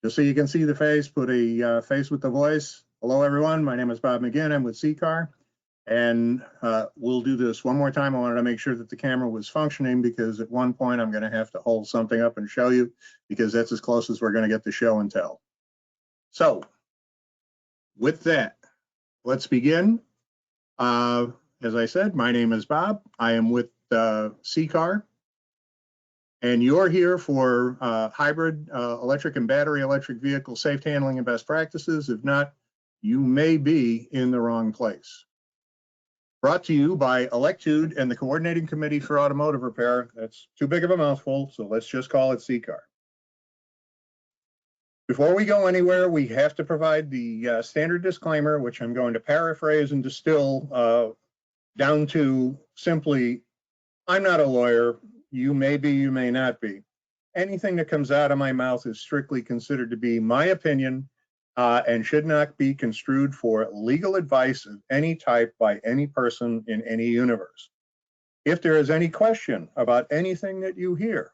Just so you can see the face, put a face with the voice. Hello, everyone. My name is Bob McGinn. I'm with CCAR. And we'll do this one more time. I wanted to make sure that the camera was functioning because at one point I'm going to have to hold something up and show you because that's as close as we're going to get to show and tell. So with that, let's begin. As I said, my name is Bob. I am with CCAR. And you're here for hybrid electric and battery electric vehicle safe handling and best practices. If not, you may be in the wrong place. Brought to you by Electude and the Coordinating Committee for Automotive Repair. That's too big of a mouthful, so let's just call it CCAR. Before we go anywhere, we have to provide the standard disclaimer, which I'm going to paraphrase and distill down to simply, I'm not a lawyer. You may be, you may not be. Anything that comes out of my mouth is strictly considered to be my opinion and should not be construed for legal advice of any type by any person in any universe. If there is any question about anything that you hear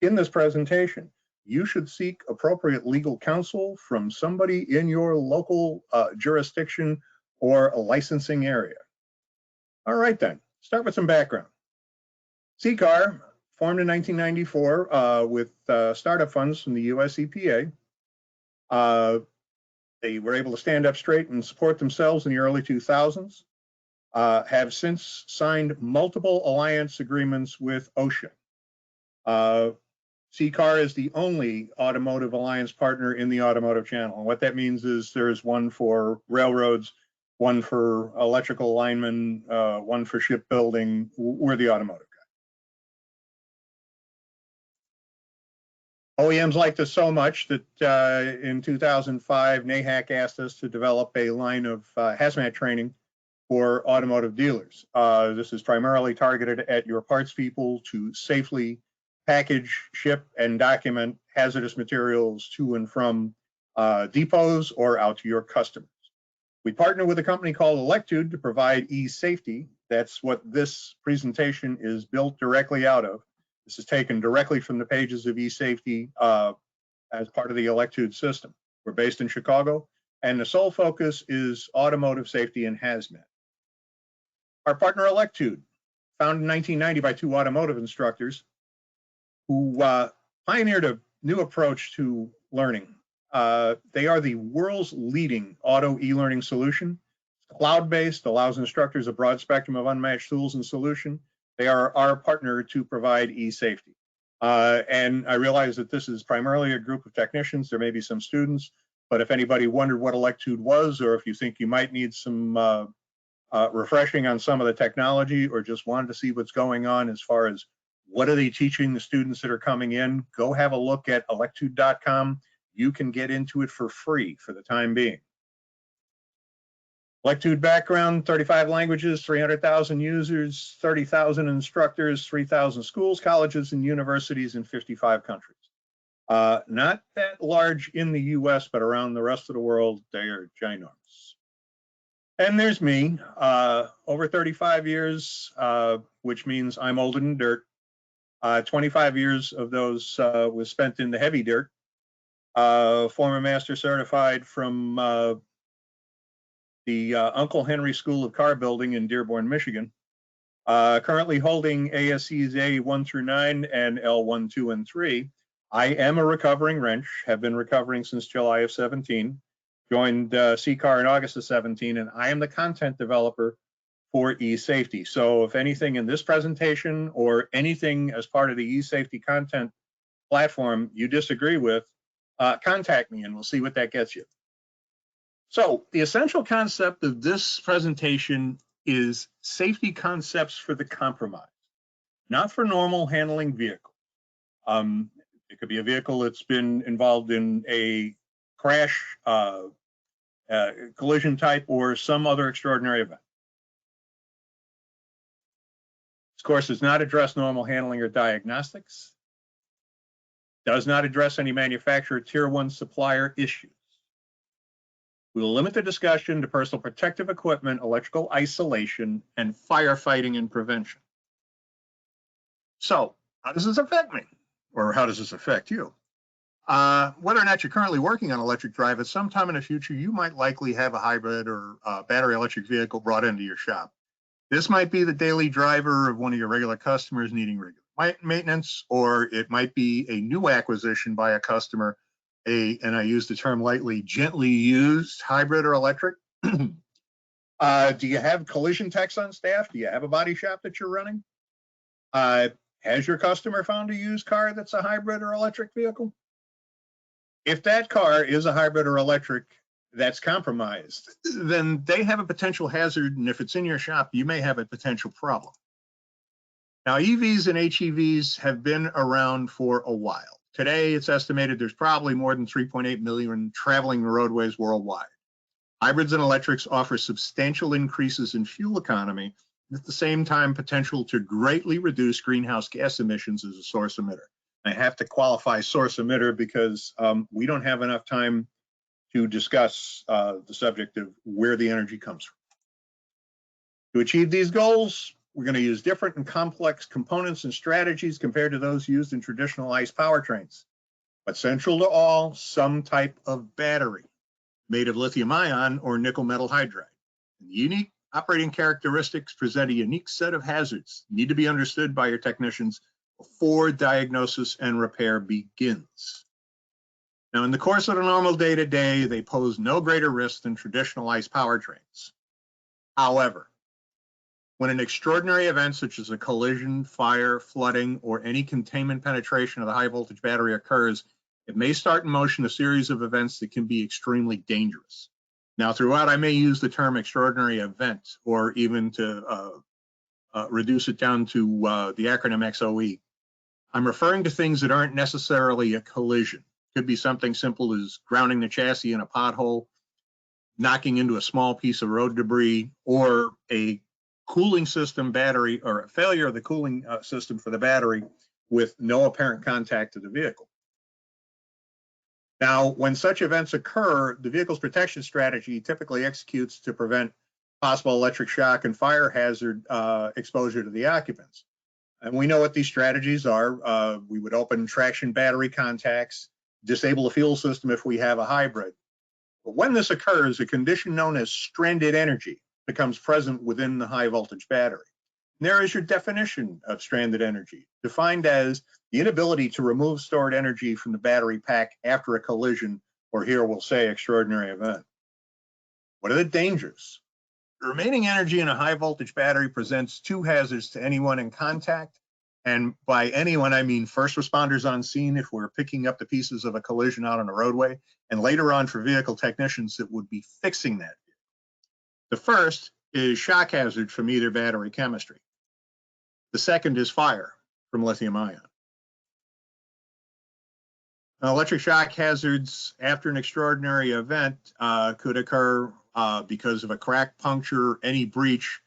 in this presentation, you should seek appropriate legal counsel from somebody in your local jurisdiction or a licensing area. All right then, start with some background. CCAR formed in 1994 with startup funds from the US EPA. They were able to stand up straight and support themselves in the early 2000s, have since signed multiple alliance agreements with OSHA. CCAR is the only automotive alliance partner in the automotive channel. And what that means is there's one for railroads, one for electrical linemen, one for shipbuilding. We're the automotive. OEMs liked us so much that in 2005, NAHAC asked us to develop a line of hazmat training for automotive dealers. This is primarily targeted at your parts people to safely package, ship, and document hazardous materials to and from depots or out to your customers. We partner with a company called Electude to provide e-safety. That's what this presentation is built directly out of. This is taken directly from the pages of eSafety as part of the Electude system. We're based in Chicago, and the sole focus is automotive safety and hazmat. Our partner Electude, founded in 1990 by two automotive instructors who pioneered a new approach to learning. They are the world's leading auto e-learning solution. Cloud-based, allows instructors a broad spectrum of unmatched tools and solution. They are our partner to provide e-safety. And I realize that this is primarily a group of technicians. There may be some students, but if anybody wondered what Electude was, or if you think you might need some refreshing on some of the technology, or just wanted to see what's going on as far as what are they teaching the students that are coming in, go have a look at electude.com. You can get into it for free for the time being. Electude background, 35 languages, 300,000 users, 30,000 instructors, 3,000 schools, colleges, and universities in 55 countries. Not that large in the US, but around the rest of the world, they are ginormous. And there's me, over 35 years, which means I'm older than dirt. 25 years of those was spent in the heavy dirt. Former master certified from the Uncle Henry School of Car Building in Dearborn, Michigan. Currently holding ASCs A1 through 9 and L1, 2, and 3. I am a recovering wrench, have been recovering since July of 17. Joined CCAR in August of 17, and I am the content developer for e-safety. So if anything in this presentation or anything as part of the e-safety content platform you disagree with, contact me and we'll see what that gets you. So the essential concept of this presentation is safety concepts for the compromised, not for normal handling vehicles. It could be a vehicle that's been involved in a crash, collision type, or some other extraordinary event. This course does not address normal handling or diagnostics, does not address any manufacturer tier 1 supplier issues. We will limit the discussion to personal protective equipment, electrical isolation, and firefighting and prevention. So, how does this affect me? Or how does this affect you? Whether or not you're currently working on electric drive, at some time in the future, you might likely have a hybrid or battery electric vehicle brought into your shop. This might be the daily driver of one of your regular customers needing regular maintenance, or it might be a new acquisition by a customer, and I use the term lightly, gently used hybrid or electric. Do you have collision techs on staff? Do you have a body shop that you're running? Has your customer found a used car that's a hybrid or electric vehicle? If that car is a hybrid or electric that's compromised, then they have a potential hazard, and if it's in your shop, you may have a potential problem. Now, EVs and HEVs have been around for a while. Today, it's estimated there's probably more than 3.8 million traveling the roadways worldwide. Hybrids and electrics offer substantial increases in fuel economy, and at the same time, potential to greatly reduce greenhouse gas emissions as a source emitter. I have to qualify source emitter because we don't have enough time to discuss the subject of where the energy comes from. To achieve these goals, we're going to use different and complex components and strategies compared to those used in traditional ICE powertrains. But central to all, some type of battery made of lithium-ion or nickel metal hydride. The unique operating characteristics present a unique set of hazards that need to be understood by your technicians before diagnosis and repair begins. Now, in the course of a normal day-to-day, they pose no greater risk than traditional ICE powertrains. However, when an extraordinary event such as a collision, fire, flooding, or any containment penetration of the high voltage battery occurs, it may start in motion a series of events that can be extremely dangerous. Now, throughout, I may use the term extraordinary event, or even to reduce it down to the acronym XOE. I'm referring to things that aren't necessarily a collision. It could be something simple as grounding the chassis in a pothole, knocking into a small piece of road debris, or a cooling system battery, or a failure of the cooling system for the battery with no apparent contact to the vehicle. Now, when such events occur, the vehicle's protection strategy typically executes to prevent possible electric shock and fire hazard exposure to the occupants. And we know what these strategies are. We would open traction battery contacts, disable the fuel system if we have a hybrid. But when this occurs, a condition known as stranded energy becomes present within the high voltage battery. And there is your definition of stranded energy, defined as the inability to remove stored energy from the battery pack after a collision, or here we'll say extraordinary event. What are the dangers? The remaining energy in a high voltage battery presents two hazards to anyone in contact. And by anyone, I mean first responders on scene if we're picking up the pieces of a collision out on a roadway, and later on for vehicle technicians that would be fixing that vehicle. The first is shock hazard from either battery chemistry. The second is fire from lithium ion. Now, electric shock hazards after an extraordinary event could occur because of a crack, puncture, any breach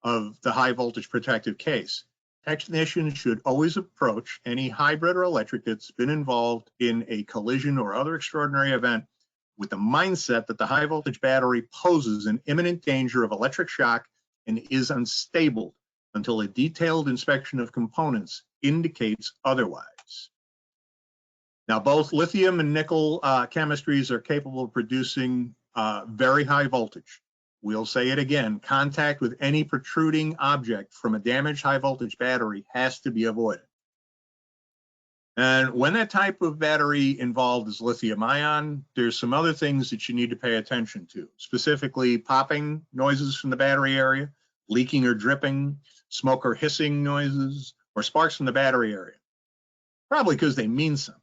of the high voltage protective case. Technicians should always approach any hybrid or electric that's been involved in a collision or other extraordinary event with the mindset that the high voltage battery poses an imminent danger of electric shock and is unstable until a detailed inspection of components indicates otherwise. Now, both lithium and nickel chemistries are capable of producing very high voltage. We'll say it again, contact with any protruding object from a damaged high voltage battery has to be avoided. And when that type of battery involved is lithium ion, there's some other things that you need to pay attention to, specifically popping noises from the battery area, leaking or dripping, smoke or hissing noises, or sparks from the battery area, probably because they mean something.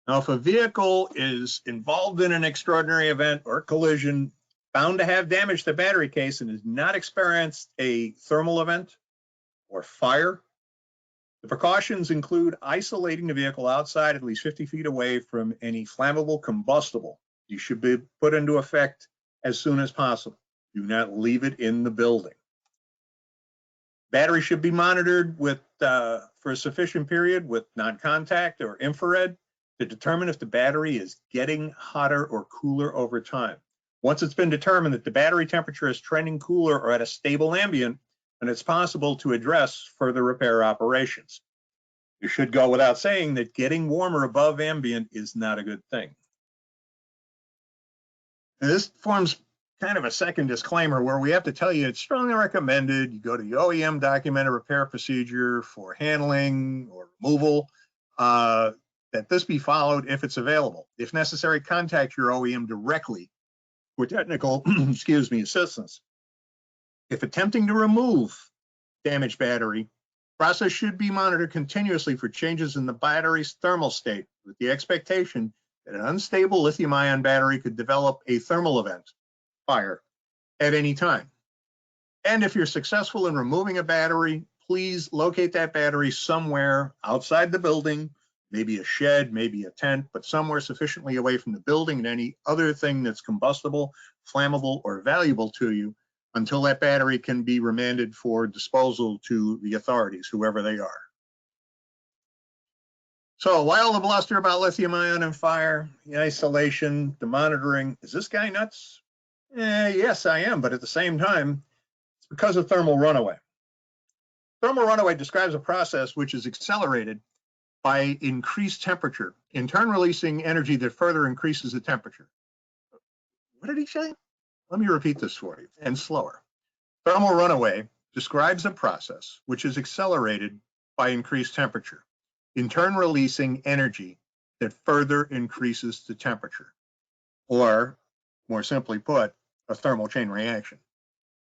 Now, if a vehicle is involved in an extraordinary event or collision, found to have damaged the battery case and has not experienced a thermal event or fire, the precautions include isolating the vehicle outside at least 50 feet away from any flammable combustible. You should be put into effect as soon as possible. Do not leave it in the building. Battery should be monitored with for a sufficient period with non-contact or infrared to determine if the battery is getting hotter or cooler over time. Once it's been determined that the battery temperature is trending cooler or at a stable ambient, then it's possible to address further repair operations. It should go without saying that getting warmer above ambient is not a good thing. And this forms kind of a second disclaimer where we have to tell you it's strongly recommended you go to the OEM documented repair procedure for handling or removal, that this be followed if it's available. If necessary, contact your OEM directly for technical assistance. If attempting to remove damaged battery, process should be monitored continuously for changes in the battery's thermal state, with the expectation that an unstable lithium-ion battery could develop a thermal event, fire, at any time. And if you're successful in removing a battery, please locate that battery somewhere outside the building, maybe a shed, maybe a tent, but somewhere sufficiently away from the building and any other thing that's combustible, flammable, or valuable to you, until that battery can be remanded for disposal to the authorities, whoever they are. So why all the bluster about lithium ion and fire, the isolation, the monitoring? Is this guy nuts? Yes, I am, but at the same time, it's because of thermal runaway. Thermal runaway describes a process which is accelerated by increased temperature, in turn releasing energy that further increases the temperature. What did he say? Let me repeat this for you, and slower. Thermal runaway describes a process which is accelerated by increased temperature, in turn releasing energy that further increases the temperature, or more simply put, a thermal chain reaction.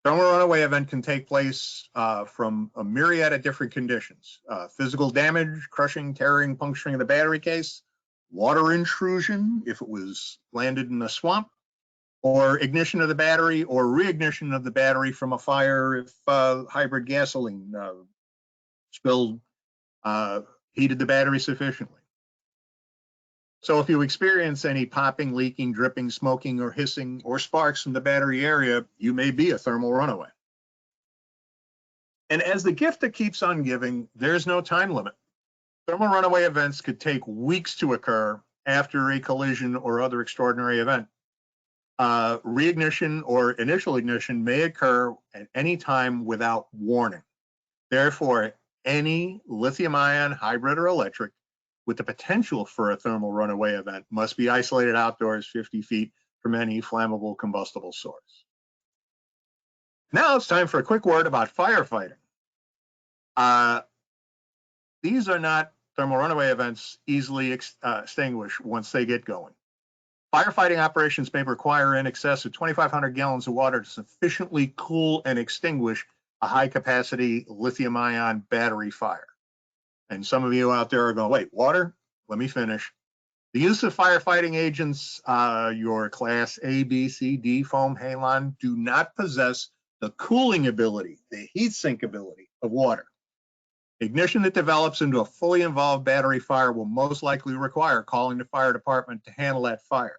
Thermal runaway event can take place from a myriad of different conditions: physical damage, crushing, tearing, puncturing of the battery case, water intrusion if it was landed in a swamp, or ignition of the battery or reignition of the battery from a fire if hybrid gasoline spilled, heated the battery sufficiently. So if you experience any popping, leaking, dripping, smoking, or hissing, or sparks from the battery area, you may be a thermal runaway. And as the gift that keeps on giving, there's no time limit. Thermal runaway events could take weeks to occur after a collision or other extraordinary event. Reignition or initial ignition may occur at any time without warning. Therefore, any lithium-ion, hybrid, or electric with the potential for a thermal runaway event must be isolated outdoors 50 feet from any flammable combustible source. Now it's time for a quick word about firefighting. These are not thermal runaway events easily extinguished once they get going. Firefighting operations may require in excess of 2,500 gallons of water to sufficiently cool and extinguish a high-capacity lithium-ion battery fire. And some of you out there are going, wait, water? Let me finish. The use of firefighting agents, your class A, B, C, D, foam, halon, do not possess the cooling ability, the heat sink ability of water. Ignition that develops into a fully involved battery fire will most likely require calling the fire department to handle that fire.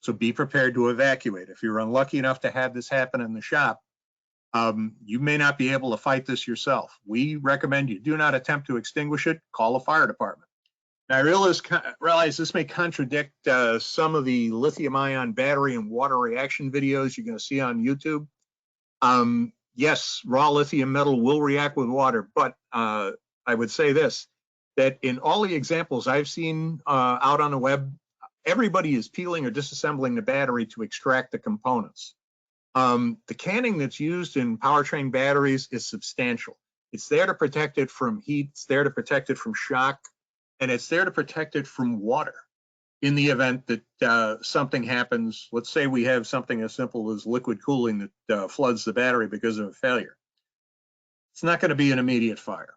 So be prepared to evacuate. If you're unlucky enough to have this happen in the shop, you may not be able to fight this yourself. We recommend you do not attempt to extinguish it. Call a fire department. Now, I realize this may contradict some of the lithium-ion battery and water reaction videos you're going to see on YouTube. Yes, raw lithium metal will react with water, but I would say this, that in all the examples I've seen out on the web, everybody is peeling or disassembling the battery to extract the components. The canning that's used in powertrain batteries is substantial. It's there to protect it from heat, it's there to protect it from shock, and it's there to protect it from water. In the event that something happens, let's say we have something as simple as liquid cooling that floods the battery because of a failure. It's not going to be an immediate fire.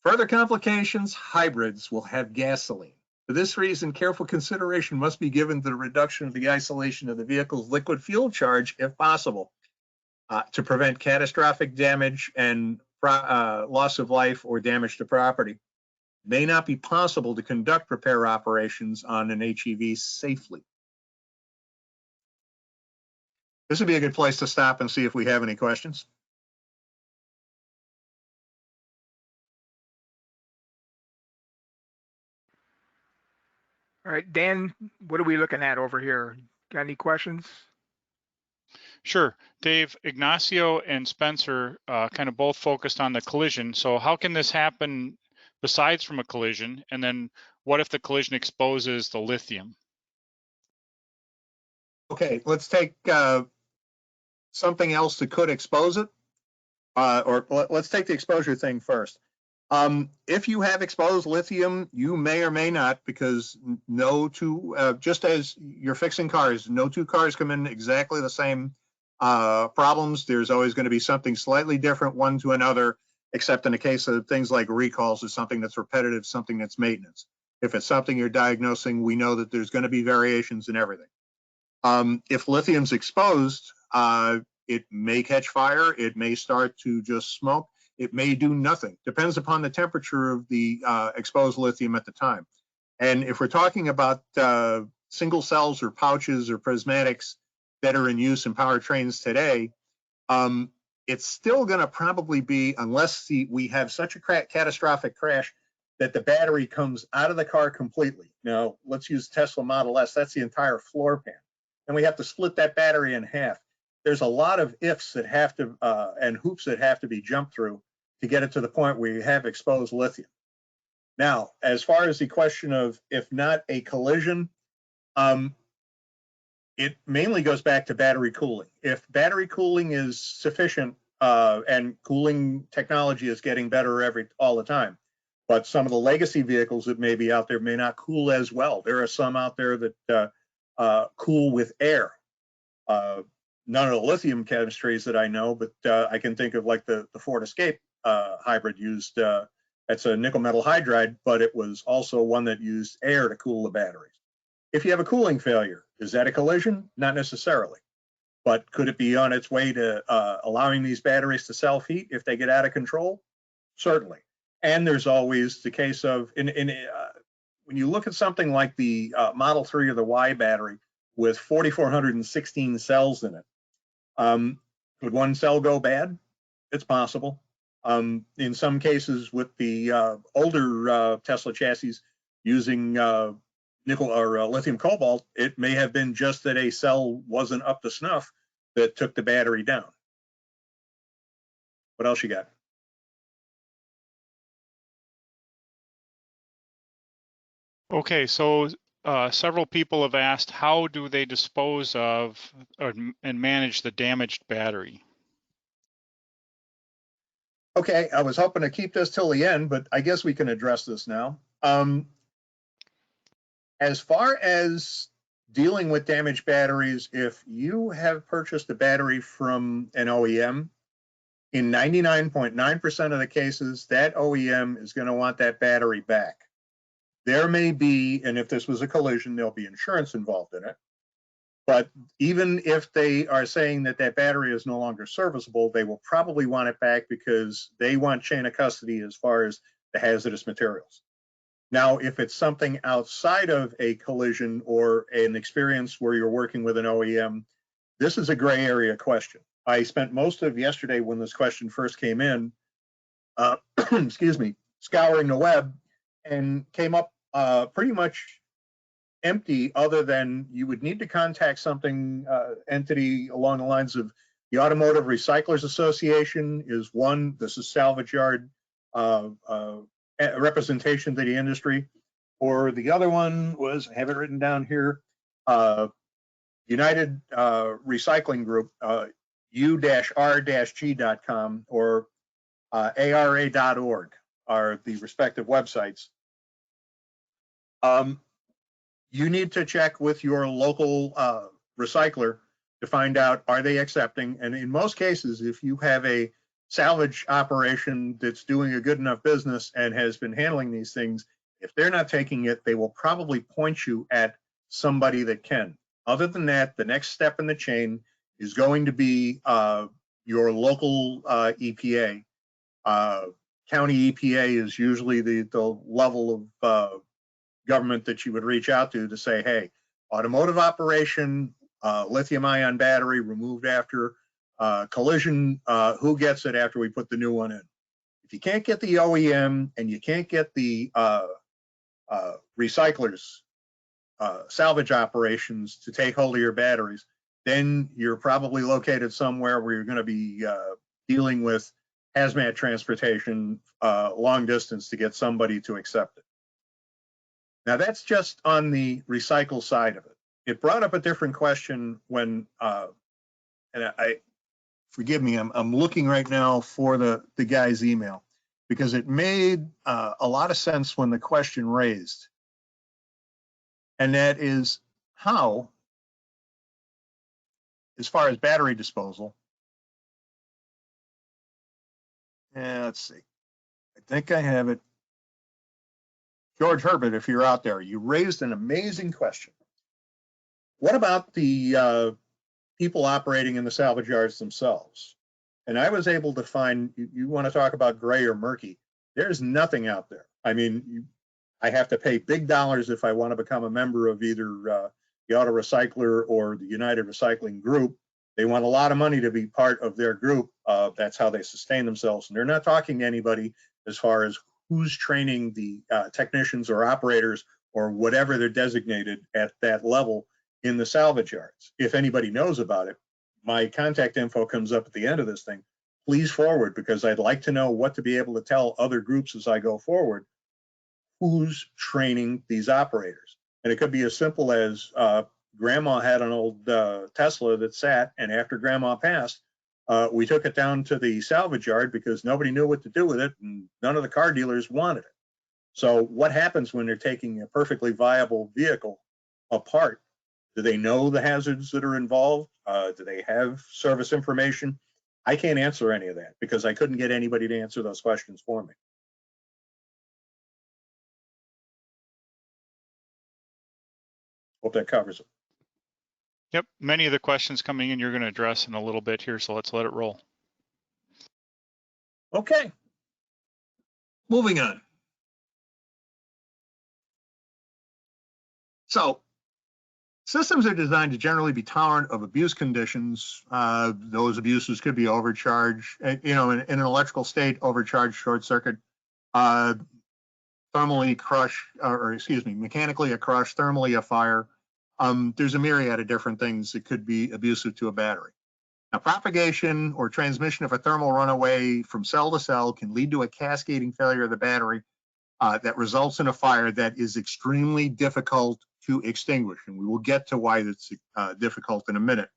Further complications, hybrids will have gasoline. For this reason, careful consideration must be given to the reduction of the isolation of the vehicle's liquid fuel charge, if possible, to prevent catastrophic damage and loss of life or damage to property. May not be possible to conduct repair operations on an HEV safely. This would be a good place to stop and see if we have any questions. All right, Dan, what are we looking at over here? Got any questions? Sure. Dave, Ignacio and Spencer kind of both focused on the collision. So how can this happen besides from a collision? And then what if the collision exposes the lithium? Okay, let's take something else that could expose it, or let's take the exposure thing first. If you have exposed lithium, you may or may not, because just as you're fixing cars, no two cars come in exactly the same problems. There's always going to be something slightly different one to another, except in the case of things like recalls, is something that's repetitive, something that's maintenance. If it's something you're diagnosing, we know that there's going to be variations in everything. If lithium's exposed, it may catch fire, it may start to just smoke, it may do nothing. Depends upon the temperature of the exposed lithium at the time. And if we're talking about single cells or pouches or prismatics that are in use in powertrains today, it's still going to probably be, unless we have such a catastrophic crash that the battery comes out of the car completely. Now, let's use Tesla Model S. That's the entire floor pan. And we have to split that battery in half. There's a lot of ifs that have to, and hoops that have to be jumped through to get it to the point where you have exposed lithium. Now, as far as the question of if not a collision, it mainly goes back to battery cooling. If battery cooling is sufficient, and cooling technology is getting better all the time, but some of the legacy vehicles that may be out there may not cool as well. There are some out there that cool with air. None of the lithium chemistries that I know, but I can think of like the Ford Escape hybrid used, it's a nickel metal hydride, but it was also one that used air to cool the batteries. If you have a cooling failure, is that a collision? Not necessarily. But could it be on its way to allowing these batteries to self-heat if they get out of control? Certainly. And there's always the case of, when you look at something like the Model 3 or the Y battery with 4,416 cells in it, could one cell go bad? It's possible. In some cases with the older Tesla chassis using nickel or lithium cobalt, it may have been just that a cell wasn't up to snuff that took the battery down. What else you got? Okay, so several people have asked, how do they dispose of and manage the damaged battery? Okay, I was hoping to keep this till the end, but I guess we can address this now. As far as dealing with damaged batteries, if you have purchased a battery from an OEM, in 99.9% of the cases, that OEM is going to want that battery back. There may be, and if this was a collision, there'll be insurance involved in it. But even if they are saying that that battery is no longer serviceable, they will probably want it back because they want chain of custody as far as the hazardous materials. Now, if it's something outside of a collision or an experience where you're working with an OEM, this is a gray area question. I spent most of yesterday when this question first came in, excuse me, scouring the web and came up pretty much empty, other than you would need to contact something entity along the lines of the Automotive Recyclers Association is one. This is salvage yard representation to the industry. Or the other one was, I have it written down here, United Recycling Group, u-r-g.com or ara.org are the respective websites. You need to check with your local recycler to find out, are they accepting? And in most cases, if you have a salvage operation that's doing a good enough business and has been handling these things, if they're not taking it, they will probably point you at somebody that can. Other than that, the next step in the chain is going to be your local EPA. County EPA is usually the level of government that you would reach out to say, hey, automotive operation, lithium ion battery removed after collision, who gets it after we put the new one in? If you can't get the OEM and you can't get the recyclers, salvage operations to take hold of your batteries, then you're probably located somewhere where you're going to be dealing with hazmat transportation long distance to get somebody to accept it. Now that's just on the recycle side of it. It brought up a different question when, and I forgive me, I'm looking right now for the guy's email, because it made a lot of sense when the question raised. And that is how, as far as battery disposal, let's see, I think I have it. George Herbert, if you're out there, you raised an amazing question. What about the people operating in the salvage yards themselves? And I was able to find, you want to talk about gray or murky, there's nothing out there. I mean, I have to pay big dollars if I want to become a member of either the Auto Recycler or the United Recycling Group. They want a lot of money to be part of their group. That's how they sustain themselves. And they're not talking to anybody as far as who's training the technicians or operators or whatever they're designated at that level in the salvage yards. If anybody knows about it, my contact info comes up at the end of this thing. Please forward, because I'd like to know what to be able to tell other groups as I go forward, who's training these operators. And it could be as simple as grandma had an old Tesla that sat, and after grandma passed, we took it down to the salvage yard because nobody knew what to do with it, and none of the car dealers wanted it. So what happens when they're taking a perfectly viable vehicle apart? Do they know the hazards that are involved? Do they have service information? I can't answer any of that because I couldn't get anybody to answer those questions for me. Hope that covers it. Yep, many of the questions coming in you're going to address in a little bit here, so let's let it roll. Okay. Moving on. So, systems are designed to generally be tolerant of abuse conditions. Those abuses could be overcharge, in an electrical state, overcharge, short circuit, thermally crush, mechanically a crush, thermally a fire. There's a myriad of different things that could be abusive to a battery. Now, propagation or transmission of a thermal runaway from cell to cell can lead to a cascading failure of the battery that results in a fire that is extremely difficult to extinguish. And we will get to why it's difficult in a minute.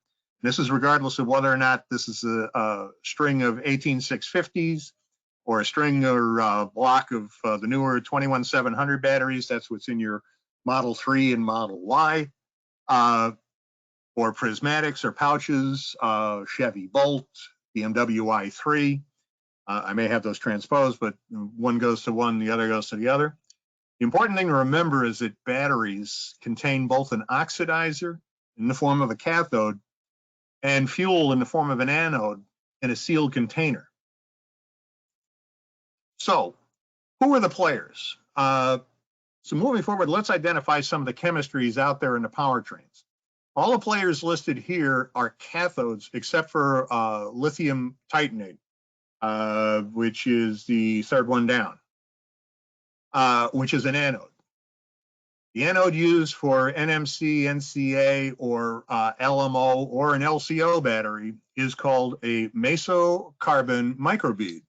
And this is regardless of whether or not this is a string of 18650s or a string or block of the newer 21700 batteries. That's what's in your Model 3 and Model Y. Or prismatics or pouches, Chevy Bolt, BMW i3. I may have those transposed, but one goes to one, the other goes to the other. The important thing to remember is that batteries contain both an oxidizer in the form of a cathode and fuel in the form of an anode in a sealed container. So, who are the players? So moving forward, let's identify some of the chemistries out there in the powertrains. All the players listed here are cathodes, except for lithium titanate, which is the third one down, which is an anode. The anode used for NMC, NCA, or LMO, or an LCO battery is called a mesocarbon microbead,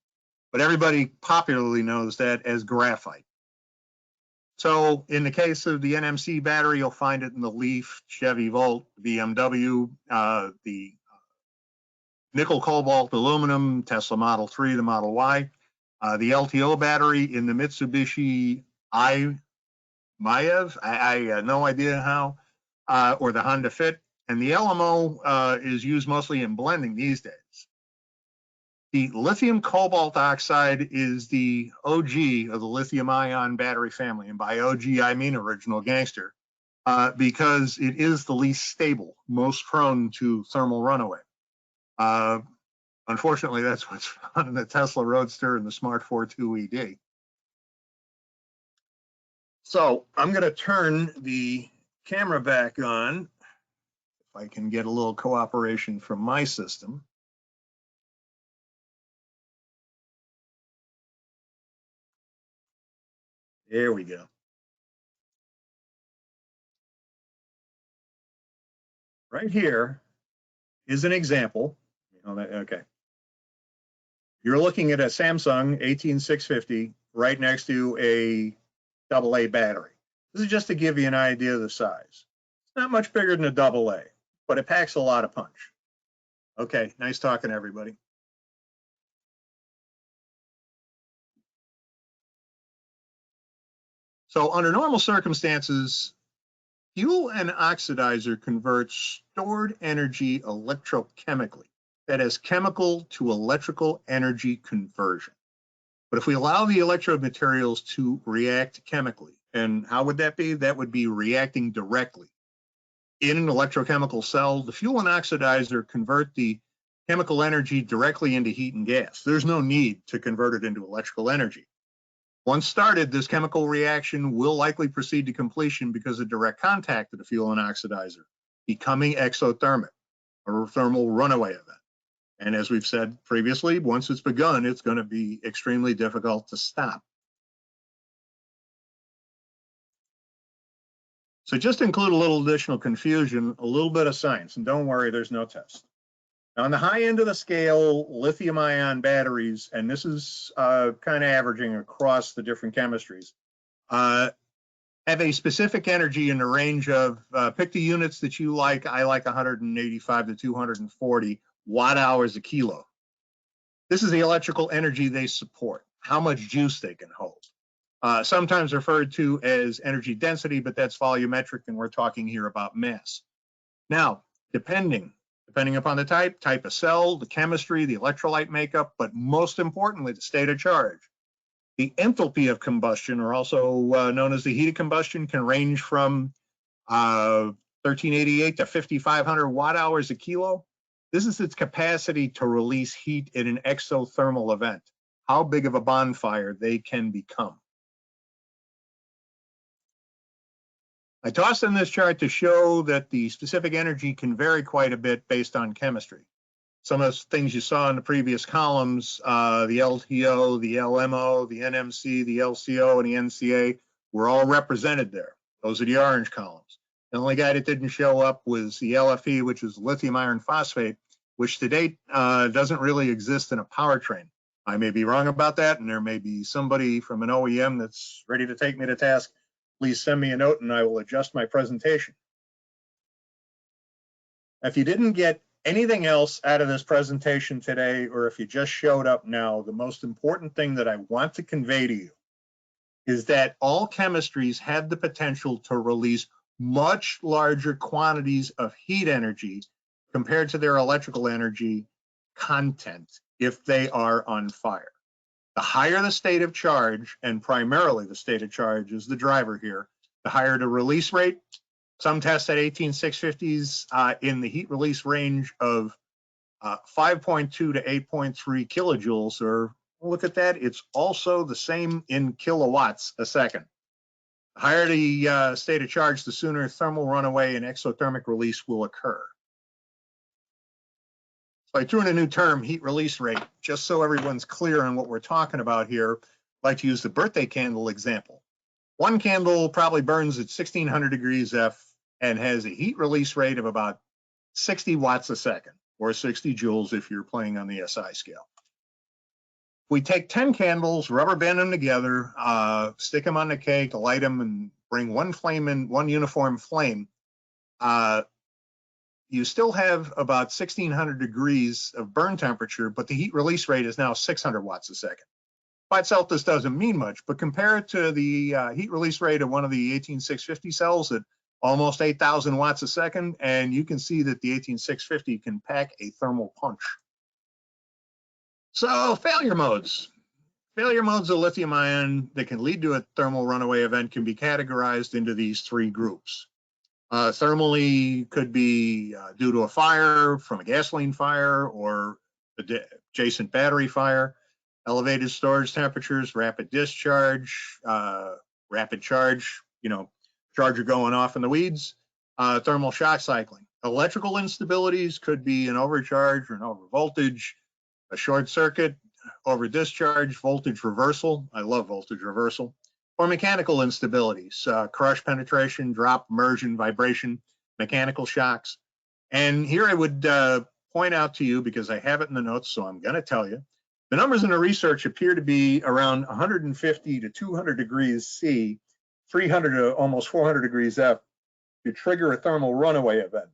but everybody popularly knows that as graphite. So in the case of the NMC battery, you'll find it in the Leaf, Chevy Volt, BMW, the nickel, cobalt, aluminum, Tesla Model 3, the Model Y, the LTO battery in the Mitsubishi Maiev, I have no idea how, or the Honda Fit, and the LMO is used mostly in blending these days. The lithium cobalt oxide is the OG of the lithium ion battery family. And by OG, I mean original gangster, because it is the least stable, most prone to thermal runaway. Unfortunately, that's what's found in the Tesla Roadster and the Smart 42 ED. So I'm going to turn the camera back on, if I can get a little cooperation from my system. There we go. Right here is an example. Okay. You're looking at a Samsung 18650 right next to a AA battery. This is just to give you an idea of the size. It's not much bigger than a AA, but it packs a lot of punch. Okay, nice talking to everybody. So under normal circumstances, fuel and oxidizer converts stored energy electrochemically. That is chemical to electrical energy conversion. But if we allow the electrode materials to react chemically, and how would that be? That would be reacting directly. In an electrochemical cell, the fuel and oxidizer convert the chemical energy directly into heat and gas. There's no need to convert it into electrical energy. Once started, this chemical reaction will likely proceed to completion because of direct contact with the fuel and oxidizer, becoming exothermic, or thermal runaway event. And as we've said previously, once it's begun, it's going to be extremely difficult to stop. So just to include a little additional confusion, a little bit of science, and don't worry, there's no test. Now, on the high end of the scale, lithium-ion batteries, and this is kind of averaging across the different chemistries, have a specific energy in the range of, pick the units that you like. I like 185 to 240 watt-hours a kilo. This is the electrical energy they support, how much juice they can hold. Sometimes referred to as energy density, but that's volumetric, and we're talking here about mass. Now, depending upon the type of cell, the chemistry, the electrolyte makeup, but most importantly, the state of charge. The enthalpy of combustion, or also known as the heat of combustion, can range from 1388 to 5500 watt-hours a kilo. This is its capacity to release heat in an exothermal event, how big of a bonfire they can become. I tossed in this chart to show that the specific energy can vary quite a bit based on chemistry. Some of the things you saw in the previous columns, the LTO, the LMO, the NMC, the LCO, and the NCA were all represented there. Those are the orange columns. The only guy that didn't show up was the LFE, which is lithium iron phosphate, which to date doesn't really exist in a powertrain. I may be wrong about that, and there may be somebody from an OEM that's ready to take me to task. Please send me a note and I will adjust my presentation. If you didn't get anything else out of this presentation today, or if you just showed up now, the most important thing that I want to convey to you is that all chemistries have the potential to release much larger quantities of heat energy compared to their electrical energy content if they are on fire. The higher the state of charge, and primarily the state of charge is the driver here, the higher the release rate. Some tests at 18650s in the heat release range of 5.2 to 8.3 kilojoules, or look at that, it's also the same in kilowatts a second. The higher the state of charge, the sooner thermal runaway and exothermic release will occur. So I threw in a new term, heat release rate, just so everyone's clear on what we're talking about here. I'd like to use the birthday candle example. One candle probably burns at 1600 degrees F and has a heat release rate of about 60 watts a second, or 60 joules if you're playing on the SI scale. We take 10 candles, rubber band them together, stick them on the cake, light them, and bring one flame in, one uniform flame. You still have about 1600 degrees of burn temperature, but the heat release rate is now 600 watts a second. By itself, this doesn't mean much, but compare it to the heat release rate of one of the 18650 cells at almost 8,000 watts a second, and you can see that the 18650 can pack a thermal punch. So failure modes. Failure modes of lithium ion that can lead to a thermal runaway event can be categorized into these three groups. Thermally could be due to a fire from a gasoline fire or adjacent battery fire, elevated storage temperatures, rapid discharge, rapid charge, charger going off in the weeds, thermal shock cycling. Electrical instabilities could be an overcharge or an overvoltage, a short circuit, over discharge, voltage reversal. I love voltage reversal. Or mechanical instabilities, crush, penetration, drop, immersion, vibration, mechanical shocks. And here I would point out to you, because I have it in the notes, so I'm going to tell you, the numbers in the research appear to be around 150 to 200 degrees C, 300 to almost 400 degrees F to trigger a thermal runaway event.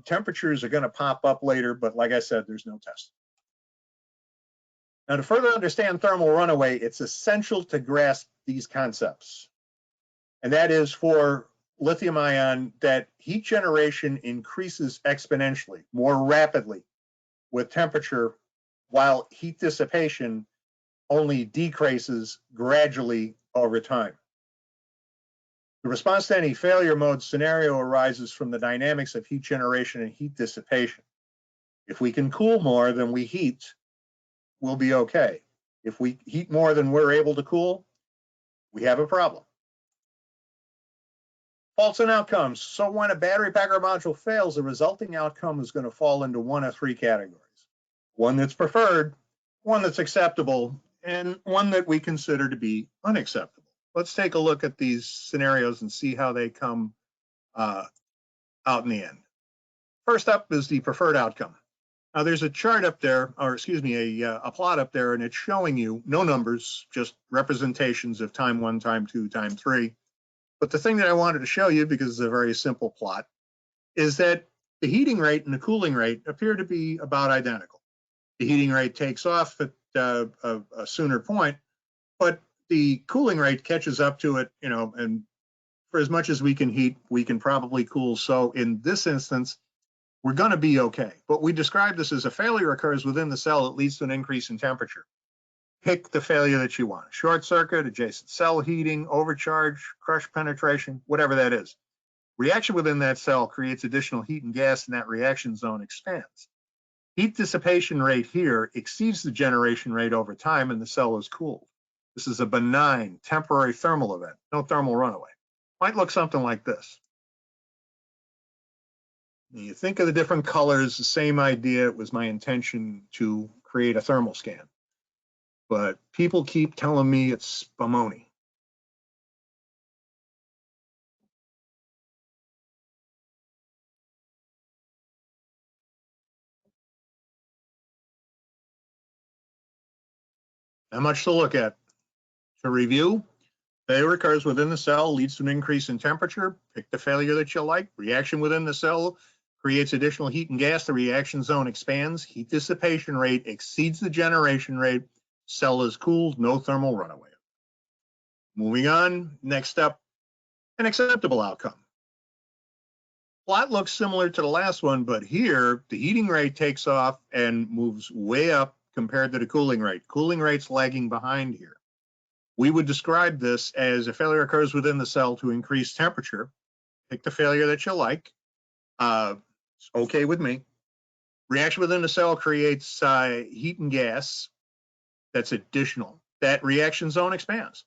Temperatures are going to pop up later, but like I said, there's no test. Now, to further understand thermal runaway, it's essential to grasp these concepts. And that is, for lithium ion, that heat generation increases exponentially, more rapidly with temperature, while heat dissipation only decreases gradually over time. The response to any failure mode scenario arises from the dynamics of heat generation and heat dissipation. If we can cool more than we heat, we'll be okay. If we heat more than we're able to cool, we have a problem. Faults and outcomes. So when a battery pack or module fails, the resulting outcome is going to fall into one of three categories. One that's preferred, one that's acceptable, and one that we consider to be unacceptable. Let's take a look at these scenarios and see how they come out in the end. First up is the preferred outcome. Now there's a chart up there, or excuse me, a plot up there, and it's showing you no numbers, just representations of time 1, time 2, time 3. But the thing that I wanted to show you, because it's a very simple plot, is that the heating rate and the cooling rate appear to be about identical. The heating rate takes off at a sooner point, but the cooling rate catches up to it, and for as much as we can heat, we can probably cool. So in this instance, we're going to be okay. But we describe this as a failure occurs within the cell that leads to an increase in temperature. Pick the failure that you want: short circuit, adjacent cell heating, overcharge, crush penetration, whatever that is. Reaction within that cell creates additional heat and gas, and that reaction zone expands. Heat dissipation rate here exceeds the generation rate over time, and the cell is cooled. This is a benign, temporary thermal event, no thermal runaway. Might look something like this. You think of the different colors, the same idea. It was my intention to create a thermal scan, but people keep telling me it's spumoni. Not much to look at. To review, failure occurs within the cell, leads to an increase in temperature. Pick the failure that you like. Reaction within the cell creates additional heat and gas. The reaction zone expands. Heat dissipation rate exceeds the generation rate. Cell is cooled, no thermal runaway. Moving on, next up, an acceptable outcome. Plot looks similar to the last one, but here the heating rate takes off and moves way up compared to the cooling rate. Cooling rate's lagging behind here. We would describe this as a failure occurs within the cell to increase temperature. Pick the failure that you like. It's okay with me. Reaction within the cell creates heat and gas. That's additional. That reaction zone expands.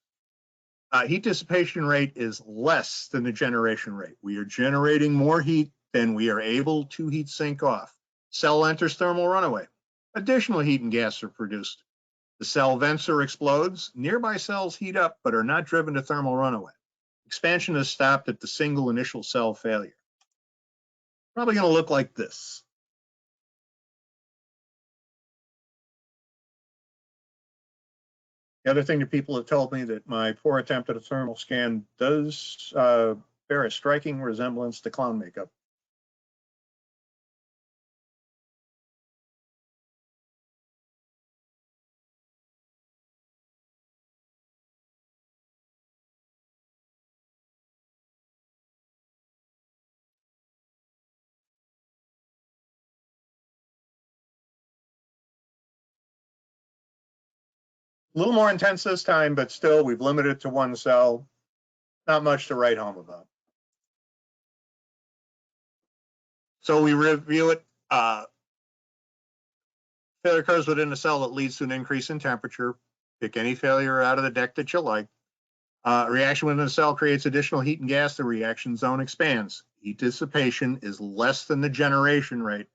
Heat dissipation rate is less than the generation rate. We are generating more heat than we are able to heat sink off. Cell enters thermal runaway. Additional heat and gas are produced. The cell vents or explodes. Nearby cells heat up but are not driven to thermal runaway. Expansion is stopped at the single initial cell failure. Probably going to look like this. The other thing that people have told me, that my poor attempt at a thermal scan does bear a striking resemblance to clown makeup. A little more intense this time, but still we've limited it to one cell. Not much to write home about. So we review it. Failure occurs within the cell that leads to an increase in temperature. Pick any failure out of the deck that you like. Reaction within the cell creates additional heat and gas. The reaction zone expands. Heat dissipation is less than the generation rate,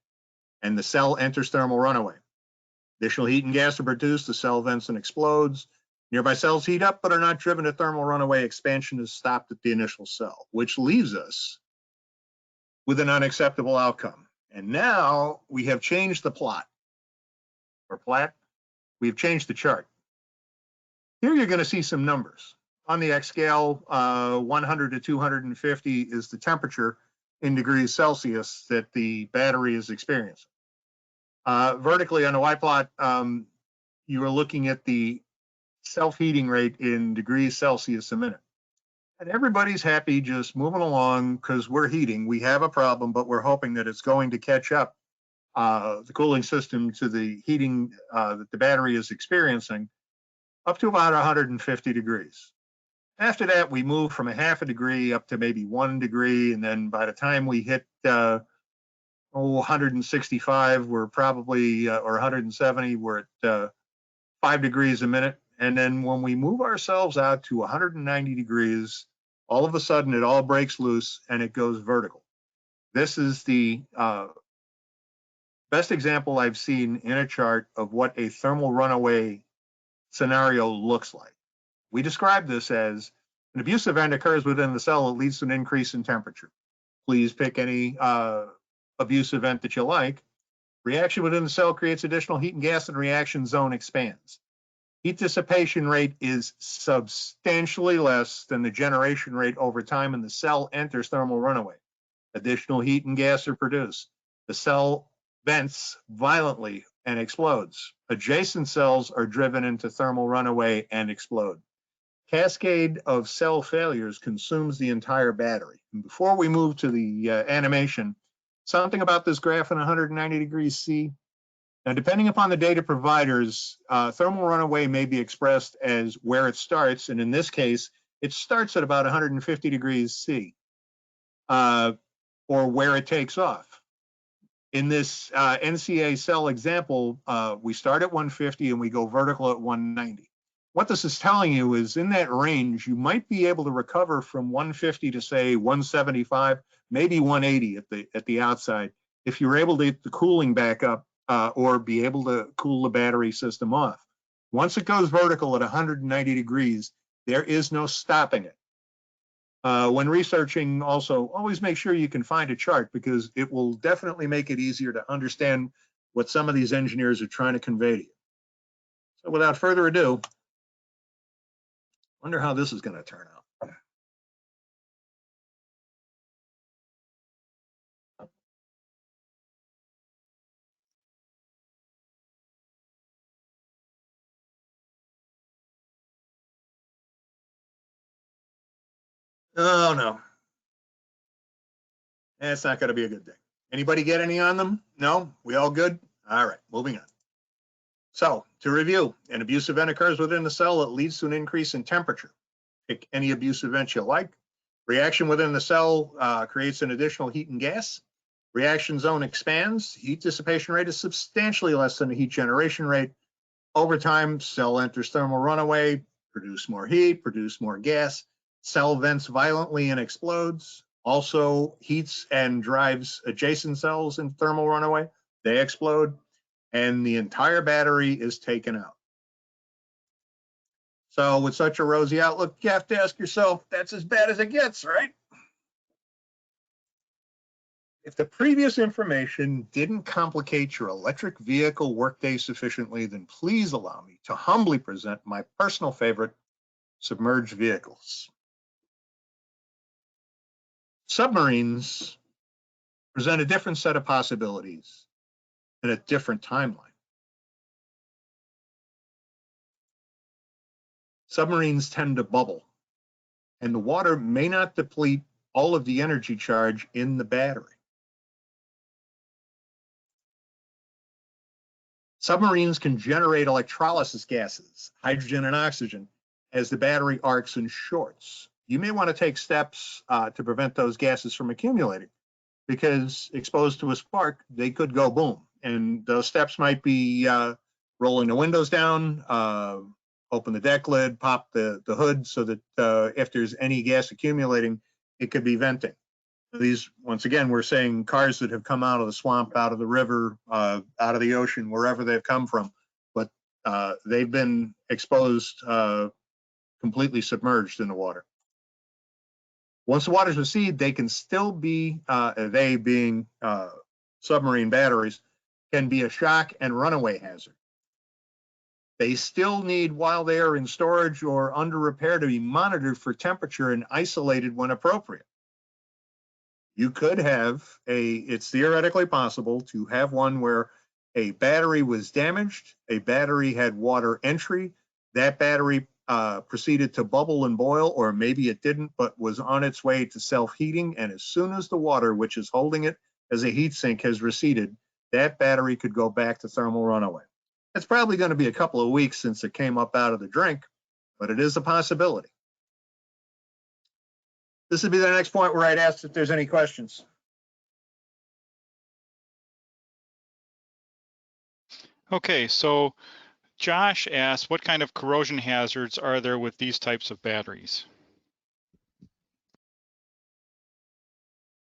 and the cell enters thermal runaway. Additional heat and gas are produced. The cell vents and explodes. Nearby cells heat up but are not driven to thermal runaway. Expansion is stopped at the initial cell, which leaves us with an unacceptable outcome. And now we have changed the plot, or plat. We've changed the chart. Here you're going to see some numbers. On the X scale, 100 to 250 is the temperature in degrees Celsius that the battery is experiencing. Vertically on the Y plot, you are looking at the self-heating rate in degrees Celsius a minute. And everybody's happy just moving along because we're heating. We have a problem, but we're hoping that it's going to catch up the cooling system to the heating that the battery is experiencing up to about 150 degrees. After that, we move from a half a degree up to maybe 1 degree. And then by the time we hit 165, we're probably, or 170, we're at 5 degrees a minute. And then when we move ourselves out to 190 degrees, all of a sudden it all breaks loose and it goes vertical. This is the best example I've seen in a chart of what a thermal runaway scenario looks like. We describe this as an abuse event occurs within the cell that leads to an increase in temperature. Please pick any abuse event that you like. Reaction within the cell creates additional heat and gas, and reaction zone expands. Heat dissipation rate is substantially less than the generation rate over time, and the cell enters thermal runaway. Additional heat and gas are produced. The cell vents violently and explodes. Adjacent cells are driven into thermal runaway and explode. Cascade of cell failures consumes the entire battery. And before we move to the animation, something about this graph in 190 degrees C. Now, depending upon the data providers, thermal runaway may be expressed as where it starts, and in this case, it starts at about 150 degrees C, or where it takes off. In this NCA cell example, we start at 150 and we go vertical at 190. What this is telling you is in that range, you might be able to recover from 150 to say 175, maybe 180 at the outside, if you're able to get the cooling back up or be able to cool the battery system off. Once it goes vertical at 190 degrees, there is no stopping it. When researching, also always make sure you can find a chart, because it will definitely make it easier to understand what some of these engineers are trying to convey to you. So without further ado, wonder how this is going to turn out. Oh no, that's not going to be a good thing. Anybody get any on them? No? We all good? All right, moving on. So to review, an abuse event occurs within the cell that leads to an increase in temperature. Pick any abuse event you like. Reaction within the cell creates an additional heat and gas. Reaction zone expands. Heat dissipation rate is substantially less than the heat generation rate. Over time, cell enters thermal runaway, produce more heat, produce more gas. Cell vents violently and explodes. Also heats and drives adjacent cells in thermal runaway. They explode, and the entire battery is taken out. So with such a rosy outlook, you have to ask yourself, that's as bad as it gets, right? If the previous information didn't complicate your electric vehicle workday sufficiently, then please allow me to humbly present my personal favorite, submerged vehicles. Submarines present a different set of possibilities and a different timeline. Submarines tend to bubble, and the water may not deplete all of the energy charge in the battery. Submarines can generate electrolysis gases, hydrogen and oxygen, as the battery arcs and shorts. You may want to take steps to prevent those gases from accumulating, because exposed to a spark, they could go boom. And those steps might be rolling the windows down, open the deck lid, pop the hood, so that if there's any gas accumulating, it could be venting. These, once again, we're saying cars that have come out of the swamp, out of the river, out of the ocean, wherever they've come from, but they've been exposed, completely submerged in the water. Once the water's receded, they can still be, they being submarine batteries, can be a shock and runaway hazard. They still need, while they are in storage or under repair, to be monitored for temperature and isolated when appropriate. You could have it's theoretically possible to have one where a battery was damaged, a battery had water entry, that battery proceeded to bubble and boil, or maybe it didn't, but was on its way to self-heating. And as soon as the water, which is holding it as a heat sink, has receded, that battery could go back to thermal runaway. It's probably going to be a couple of weeks since it came up out of the drink, but it is a possibility. This would be the next point where I'd ask if there's any questions. Okay, so Josh asked, what kind of corrosion hazards are there with these types of batteries?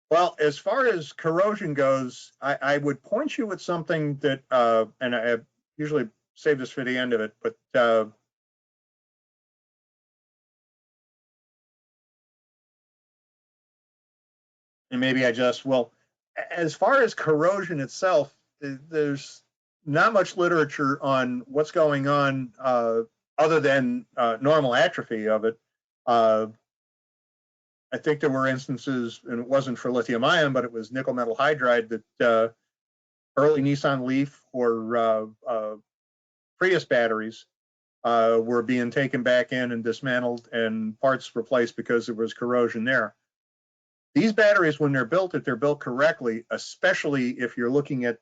Well, as far as corrosion goes, I would point you at something that, and I usually save this for the end of it, but and maybe I just will. As far as corrosion itself, there's not much literature on what's going on other than normal atrophy of it. I think there were instances, and it wasn't for lithium ion, but it was nickel metal hydride that early Nissan Leaf or Prius batteries were being taken back in and dismantled and parts replaced because there was corrosion there. These batteries, when they're built correctly, especially if you're looking at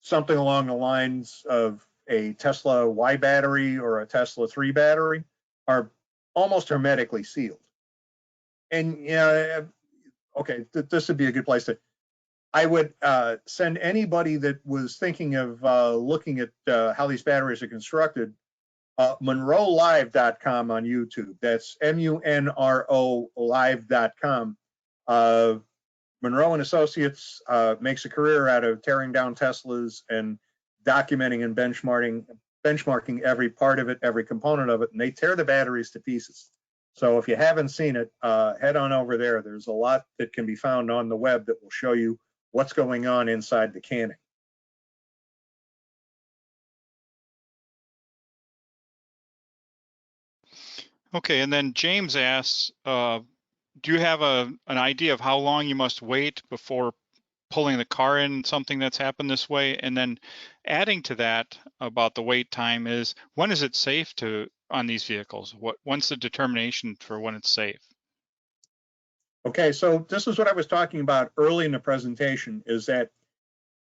something along the lines of a Tesla Y battery or a Tesla 3 battery, are almost hermetically sealed. And okay, this would be a good place to. I would send anybody that was thinking of looking at how these batteries are constructed, MunroLive.com on YouTube. That's MUNRO live.com. Munro and Associates makes a career out of tearing down Teslas and documenting and benchmarking every part of it, every component of it, and they tear the batteries to pieces. So if you haven't seen it, head on over there. There's a lot that can be found on the web that will show you what's going on inside the canning. Okay, and then James asks, do you have an idea of how long you must wait before pulling the car in something that's happened this way? And then adding to that about the wait time is, when is it safe on these vehicles? When's the determination for when it's safe? Okay, so this is what I was talking about early in the presentation, is that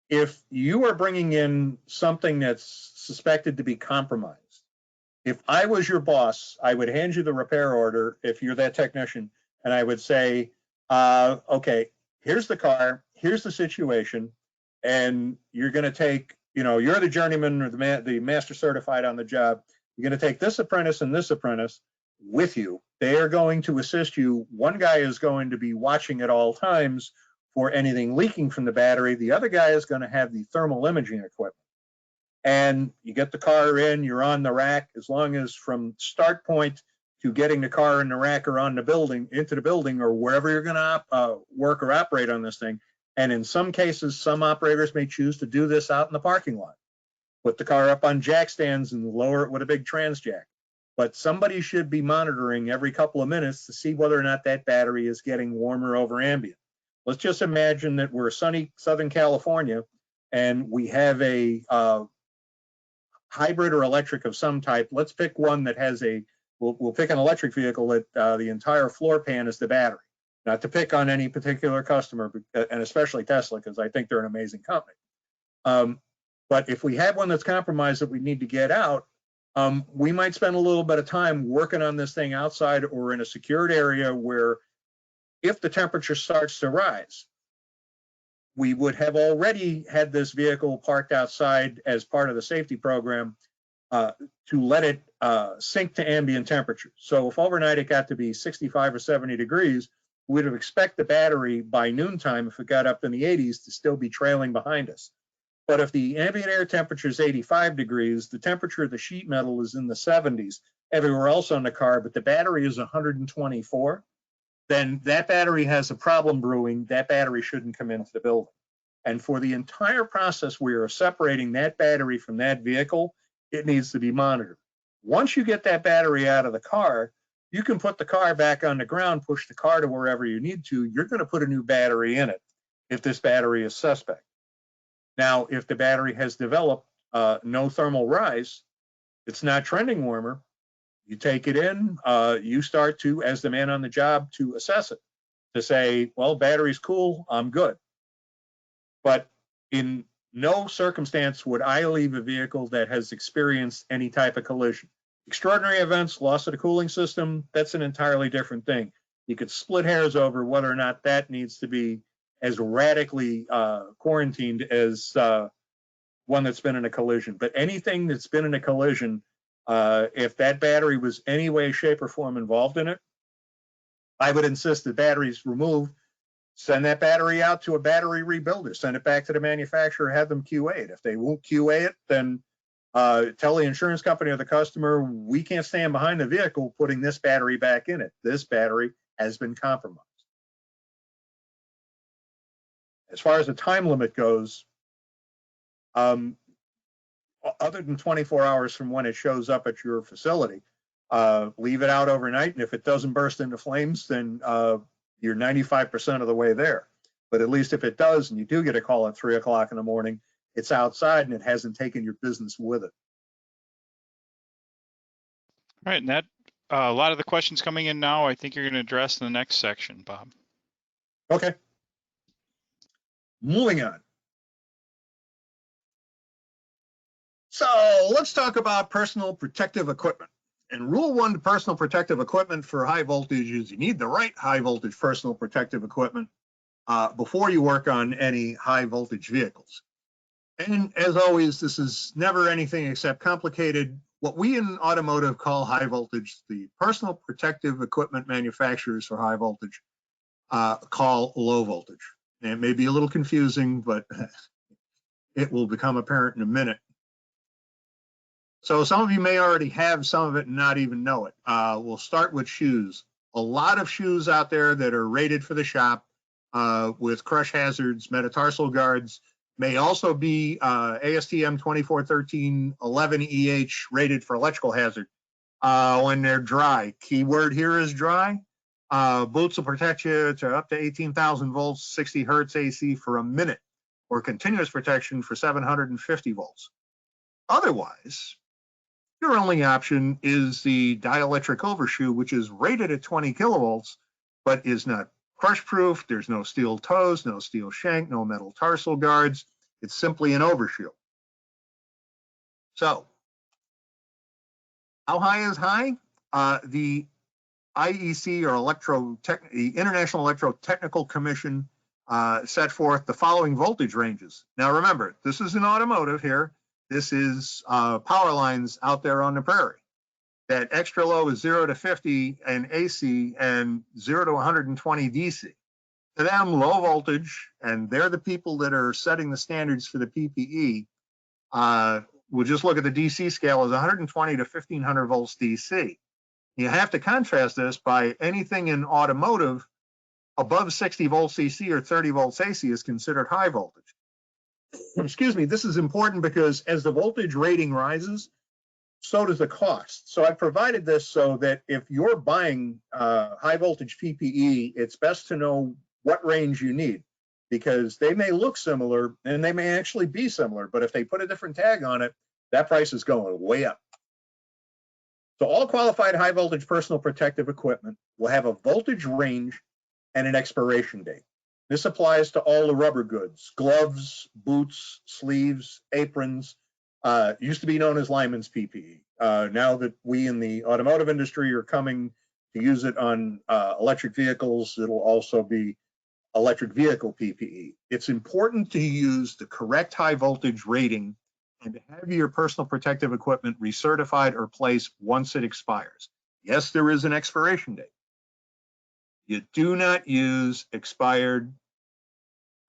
if you are bringing in something that's suspected to be compromised, if I was your boss, I would hand you the repair order if you're that technician, and I would say, okay, here's the car, here's the situation, and you're going to take, you're the journeyman or the master certified on the job. You're going to take this apprentice and this apprentice with you. They are going to assist you. One guy is going to be watching at all times for anything leaking from the battery. The other guy is going to have the thermal imaging equipment. And you get the car in, you're on the rack, as long as from start point to getting the car in the rack or on the building, into the building, or wherever you're going to work or operate on this thing. And in some cases, some operators may choose to do this out in the parking lot. Put the car up on jack stands and lower it with a big trans jack. But somebody should be monitoring every couple of minutes to see whether or not that battery is getting warmer over ambient. Let's just imagine that we're sunny Southern California and we have a hybrid or electric of some type. Let's pick one that has we'll pick an electric vehicle that the entire floor pan is the battery. Not to pick on any particular customer, and especially Tesla, because I think they're an amazing company. But if we have one that's compromised that we need to get out, we might spend a little bit of time working on this thing outside or in a secured area where if the temperature starts to rise, we would have already had this vehicle parked outside as part of the safety program to let it sink to ambient temperature. So if overnight it got to be 65 or 70 degrees, we'd have expect the battery by noontime, if it got up in the 80s, to still be trailing behind us. But if the ambient air temperature is 85 degrees, the temperature of the sheet metal is in the 70s everywhere else on the car, but the battery is 124. then that battery has a problem brewing. That battery shouldn't come into the building. And for the entire process, we are separating that battery from that vehicle. It needs to be monitored. Once you get that battery out of the car, you can put the car back on the ground, push the car to wherever you need to. You're going to put a new battery in it if this battery is suspect. Now, if the battery has developed no thermal rise, it's not trending warmer, you take it in, you start to, as the man on the job, to assess it, to say, well, battery's cool, I'm good. But in no circumstance would I leave a vehicle that has experienced any type of collision. Extraordinary events, loss of the cooling system, that's an entirely different thing. You could split hairs over whether or not that needs to be as radically quarantined as one that's been in a collision. But anything that's been in a collision, if that battery was any way, shape, or form involved in it, I would insist the battery's removed. Send that battery out to a battery rebuilder. Send it back to the manufacturer. Have them QA it. If they won't QA it, then tell the insurance company or the customer, we can't stand behind the vehicle putting this battery back in it. This battery has been compromised. As far as the time limit goes, other than 24 hours from when it shows up at your facility, leave it out overnight. And if it doesn't burst into flames, then you're 95% of the way there. But at least if it does, and you do get a call at 3 o'clock in the morning, it's outside and it hasn't taken your business with it. All right, and that a lot of the questions coming in now, I think you're going to address in the next section, Bob. Okay. Moving on. So let's talk about personal protective equipment. And rule one to personal protective equipment for high voltage is you need the right high voltage personal protective equipment before you work on any high voltage vehicles. And as always, this is never anything except complicated. What we in automotive call high voltage, the personal protective equipment manufacturers for high voltage call low voltage. And it may be a little confusing, but it will become apparent in a minute. So some of you may already have some of it and not even know it. We'll start with shoes. A lot of shoes out there that are rated for the shop with crush hazards, metatarsal guards, may also be ASTM 2413-11EH rated for electrical hazard when they're dry. Keyword here is dry. Boots will protect you to up to 18,000 volts, 60 hertz AC for a minute, or continuous protection for 750 volts. Otherwise, your only option is the dielectric overshoe, which is rated at 20 kilovolts, but is not crush proof. There's no steel toes, no steel shank, no metal tarsal guards. It's simply an overshoe. So, how high is high? The IEC, or the International Electrotechnical Commission, set forth the following voltage ranges. Now remember, this is an automotive here. This is power lines out there on the prairie. That extra low is 0 to 50 in AC and 0 to 120 DC. To them, low voltage, and they're the people that are setting the standards for the PPE. We'll just look at the DC scale as 120 to 1500 volts DC. You have to contrast this by anything in automotive above 60 volts DC or 30 volts AC is considered high voltage. Excuse me, this is important because as the voltage rating rises, so does the cost. So I provided this so that if you're buying high voltage PPE, it's best to know what range you need, because they may look similar and they may actually be similar, but if they put a different tag on it, that price is going way up. So all qualified high voltage personal protective equipment will have a voltage range and an expiration date. This applies to all the rubber goods, gloves, boots, sleeves, aprons, used to be known as lineman's PPE. Now that we in the automotive industry are coming to use it on electric vehicles, it'll also be electric vehicle PPE. It's important to use the correct high voltage rating and to have your personal protective equipment recertified or placed once it expires. Yes, there is an expiration date. You do not use expired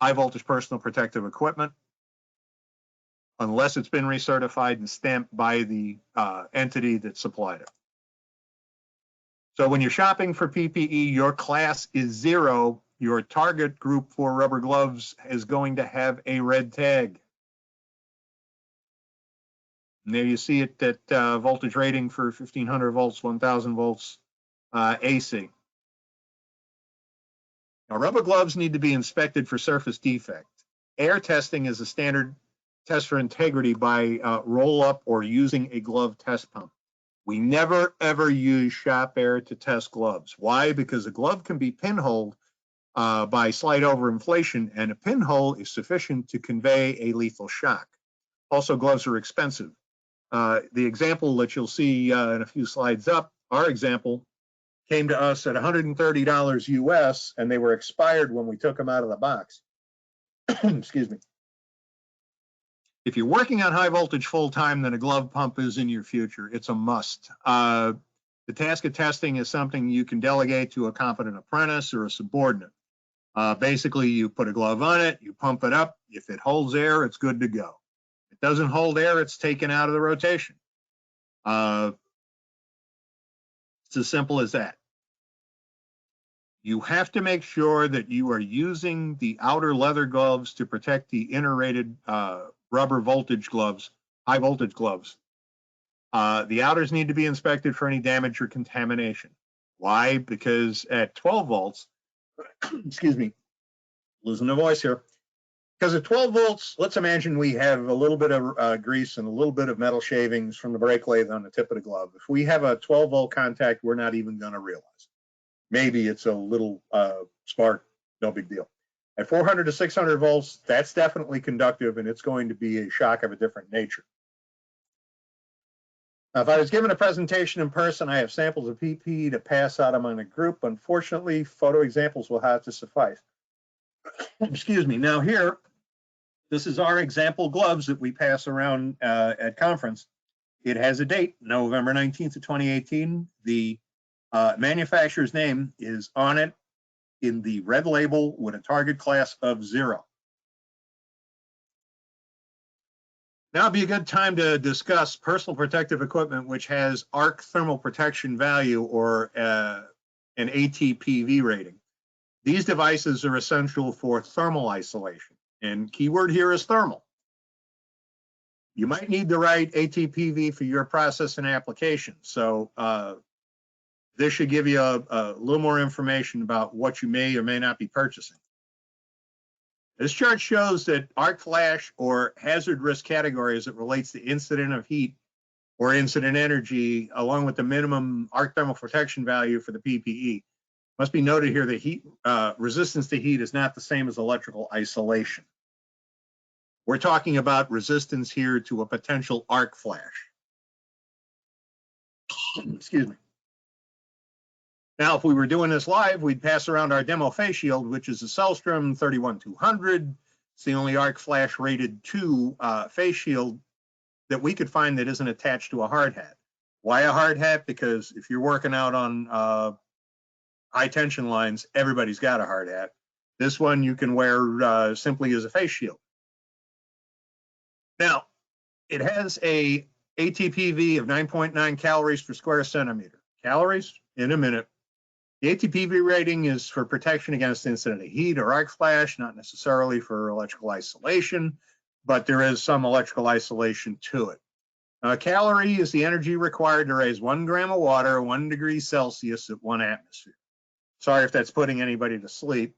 high voltage personal protective equipment unless it's been recertified and stamped by the entity that supplied it. So when you're shopping for PPE, your class is 0. Your target group for rubber gloves is going to have a red tag. And there you see it at voltage rating for 1500 volts, 1000 volts AC. Now, rubber gloves need to be inspected for surface defect. Air testing is a standard test for integrity by roll-up or using a glove test pump. We never, ever use shop air to test gloves. Why? Because a glove can be pinholed by slight overinflation, and a pinhole is sufficient to convey a lethal shock. Also, gloves are expensive. The example that you'll see in a few slides up, our example, came to us at $130 US, and they were expired when we took them out of the box. Excuse me. If you're working on high voltage full time, then a glove pump is in your future. It's a must. The task of testing is something you can delegate to a competent apprentice or a subordinate. Basically, you put a glove on it, you pump it up. If it holds air, it's good to go. If it doesn't hold air, it's taken out of the rotation. It's as simple as that. You have to make sure that you are using the outer leather gloves to protect the inner rated rubber voltage gloves, high voltage gloves. The outers need to be inspected for any damage or contamination. Why? Because at 12 volts, excuse me, losing the voice here. Because at 12 volts, let's imagine we have a little bit of grease and a little bit of metal shavings from the brake lathe on the tip of the glove. If we have a 12 volt contact, we're not even going to realize it. Maybe it's a little spark, no big deal. At 400 to 600 volts, that's definitely conductive, and it's going to be a shock of a different nature. Now, if I was given a presentation in person, I have samples of PPE to pass out among the group. Unfortunately, photo examples will have to suffice. Excuse me. Now here, this is our example gloves that we pass around at conference. It has a date, November 19th of 2018. The manufacturer's name is on it in the red label with a target class of 0. Now would be a good time to discuss personal protective equipment which has arc thermal protection value or an ATPV rating. These devices are essential for thermal isolation, and keyword here is thermal. You might need the right ATPV for your process and application. So this should give you a little more information about what you may or may not be purchasing. This chart shows that arc flash or hazard risk category as it relates to incident of heat or incident energy, along with the minimum arc thermal protection value for the PPE. Must be noted here that heat resistance to heat is not the same as electrical isolation. We're talking about resistance here to a potential arc flash. Excuse me. Now, if we were doing this live, we'd pass around our demo face shield, which is a Cellstrom 31200. It's the only arc flash rated 2 face shield that we could find that isn't attached to a hard hat. Why a hard hat? Because if you're working out on high tension lines, everybody's got a hard hat. This one you can wear simply as a face shield. Now, it has a ATPV of 9.9 calories per square centimeter. Calories in a minute. The ATPV rating is for protection against incident of heat or arc flash, not necessarily for electrical isolation, but there is some electrical isolation to it. Calorie is the energy required to raise 1 gram of water 1 degree Celsius at 1 atmosphere. Sorry if that's putting anybody to sleep.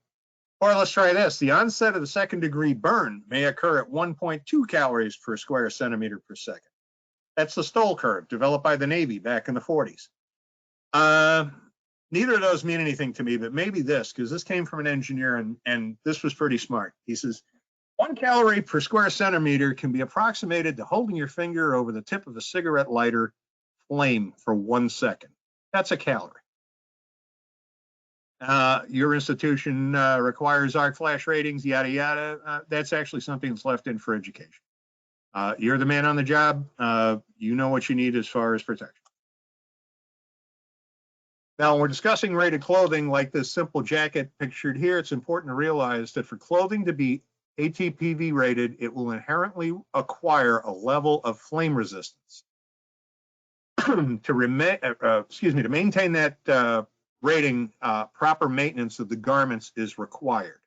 Or let's try this. The onset of the 2nd degree burn may occur at 1.2 calories per square centimeter per second. That's the Stoll curve developed by the Navy back in the 40s. Neither of those mean anything to me, but maybe this, because this came from an engineer and this was pretty smart. He says, 1 calorie per square centimeter can be approximated to holding your finger over the tip of a cigarette lighter flame for 1 second. That's a calorie. Your institution requires arc flash ratings, yada, yada. That's actually something that's left in for education. You're the man on the job. You know what you need as far as protection. Now, when we're discussing rated clothing like this simple jacket pictured here, it's important to realize that for clothing to be ATPV rated, it will inherently acquire a level of flame resistance. to maintain that rating, proper maintenance of the garments is required.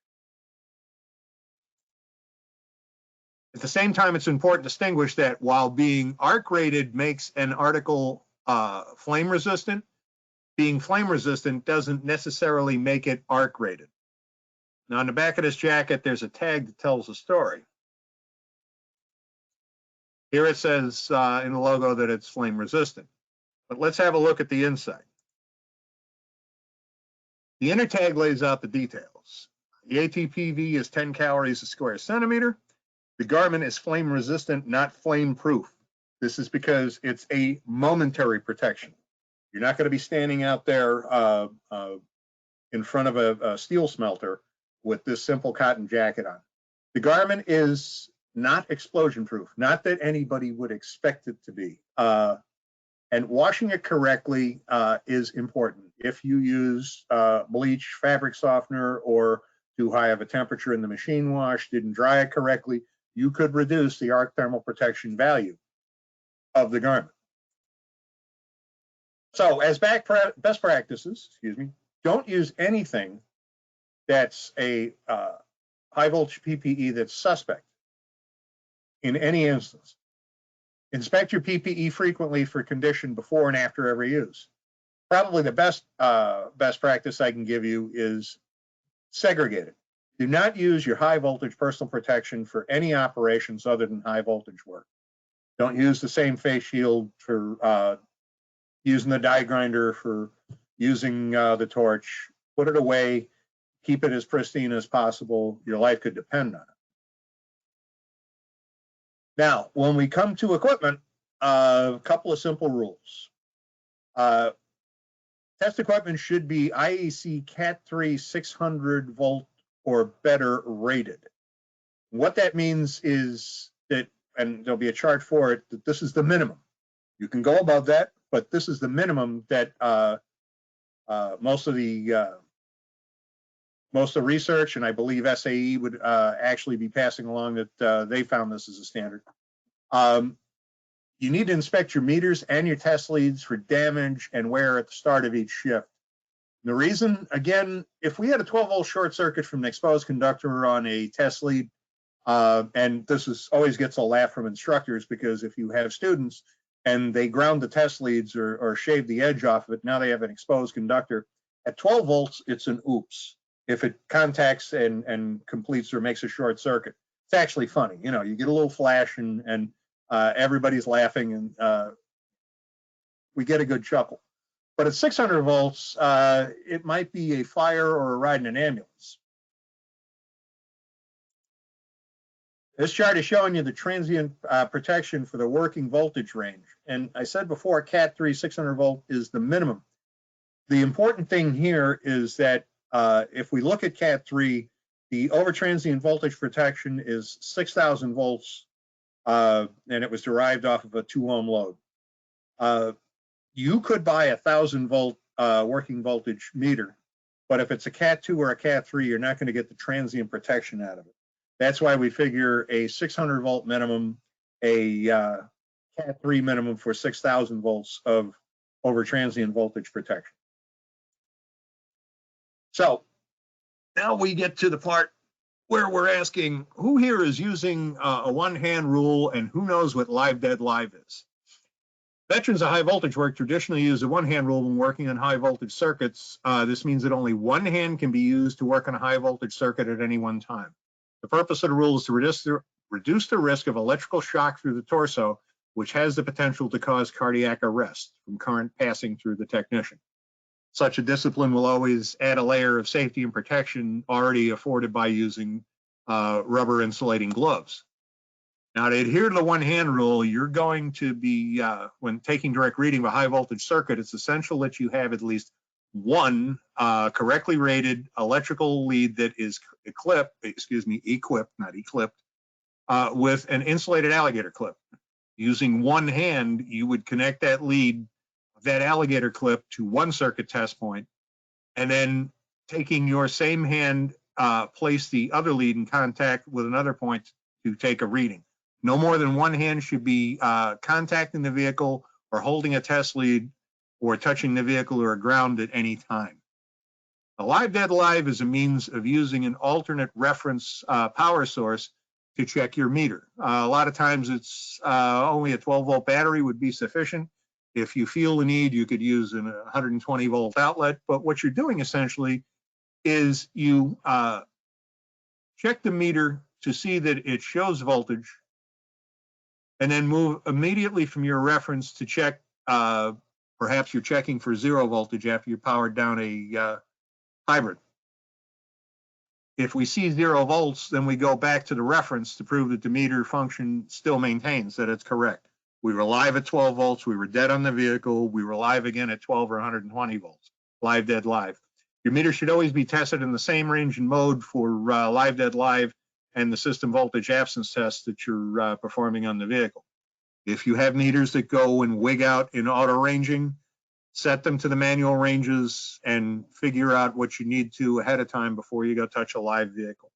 At the same time, it's important to distinguish that while being arc rated makes an article flame resistant, being flame resistant doesn't necessarily make it arc rated. Now, on the back of this jacket, there's a tag that tells the story. Here it says in the logo that it's flame resistant. But let's have a look at the inside. The inner tag lays out the details. The ATPV is 10 calories a square centimeter. The garment is flame resistant, not flame proof. This is because it's a momentary protection. You're not going to be standing out there in front of a steel smelter with this simple cotton jacket on. The garment is not explosion proof, not that anybody would expect it to be. And washing it correctly is important. If you use bleach, fabric softener, or too high of a temperature in the machine wash, didn't dry it correctly, you could reduce the arc thermal protection value of the garment. So as best practices, don't use anything that's a high voltage PPE that's suspect in any instance. Inspect your PPE frequently for condition before and after every use. Probably the best practice I can give you is segregate it. Do not use your high voltage personal protection for any operations other than high voltage work. Don't use the same face shield for using the die grinder, for using the torch. Put it away. Keep it as pristine as possible. Your life could depend on it. Now, when we come to equipment, a couple of simple rules. Test equipment should be IEC Cat 3 600 volt or better rated. What that means is that, and there'll be a chart for it, that this is the minimum. You can go above that, but this is the minimum that most of the research, and I believe SAE would actually be passing along that they found this as a standard. You need to inspect your meters and your test leads for damage and wear at the start of each shift. The reason, again, if we had a 12-volt short circuit from an exposed conductor on a test lead, and this always gets a laugh from instructors, because if you have students and they ground the test leads or shave the edge off of it, now they have an exposed conductor. At 12 volts, it's an oops. If it contacts and completes or makes a short circuit, it's actually funny. You get a little flash and everybody's laughing, and we get a good chuckle. But at 600 volts, it might be a fire or a ride in an ambulance. This chart is showing you the transient protection for the working voltage range. And I said before, Cat 3 600 volt is the minimum. The important thing here is that if we look at Cat 3, the overtransient voltage protection is 6,000 volts, and it was derived off of a 2-ohm load. You could buy a 1,000 volt working voltage meter, but if it's a Cat 2 or a Cat 3, you're not going to get the transient protection out of it. That's why we figure a 600 volt minimum, a Cat 3 minimum for 6,000 volts of overtransient voltage protection. So now we get to the part where we're asking, who here is using a one-hand rule, and who knows what live dead live is? Veterans of high voltage work traditionally use a one-hand rule when working on high voltage circuits. This means that only one hand can be used to work on a high voltage circuit at any one time. The purpose of the rule is to reduce the risk of electrical shock through the torso, which has the potential to cause cardiac arrest from current passing through the technician. Such a discipline will always add a layer of safety and protection already afforded by using rubber insulating gloves. Now, to adhere to the one-hand rule, you're going to be, when taking direct reading of a high voltage circuit, it's essential that you have at least one correctly rated electrical lead that is equipped, not eclipsed, with an insulated alligator clip. Using one hand, you would connect that lead, that alligator clip, to one circuit test point, and then taking your same hand, place the other lead in contact with another point to take a reading. No more than one hand should be contacting the vehicle or holding a test lead, or touching the vehicle or ground at any time. A live dead live is a means of using an alternate reference power source to check your meter. A lot of times it's only a 12-volt battery would be sufficient. If you feel the need, you could use a 120-volt outlet. But what you're doing essentially is you check the meter to see that it shows voltage, and then move immediately from your reference to check, perhaps you're checking for 0 voltage after you powered down a hybrid. If we see 0 volts, then we go back to the reference to prove that the meter function still maintains, that it's correct. We were live at 12 volts, we were dead on the vehicle, we were live again at 12 or 120 volts, live, dead, live. Your meter should always be tested in the same range and mode for live, dead, live, and the system voltage absence test that you're performing on the vehicle. If you have meters that go and wig out in auto ranging, set them to the manual ranges and figure out what you need to ahead of time before you go touch a live vehicle.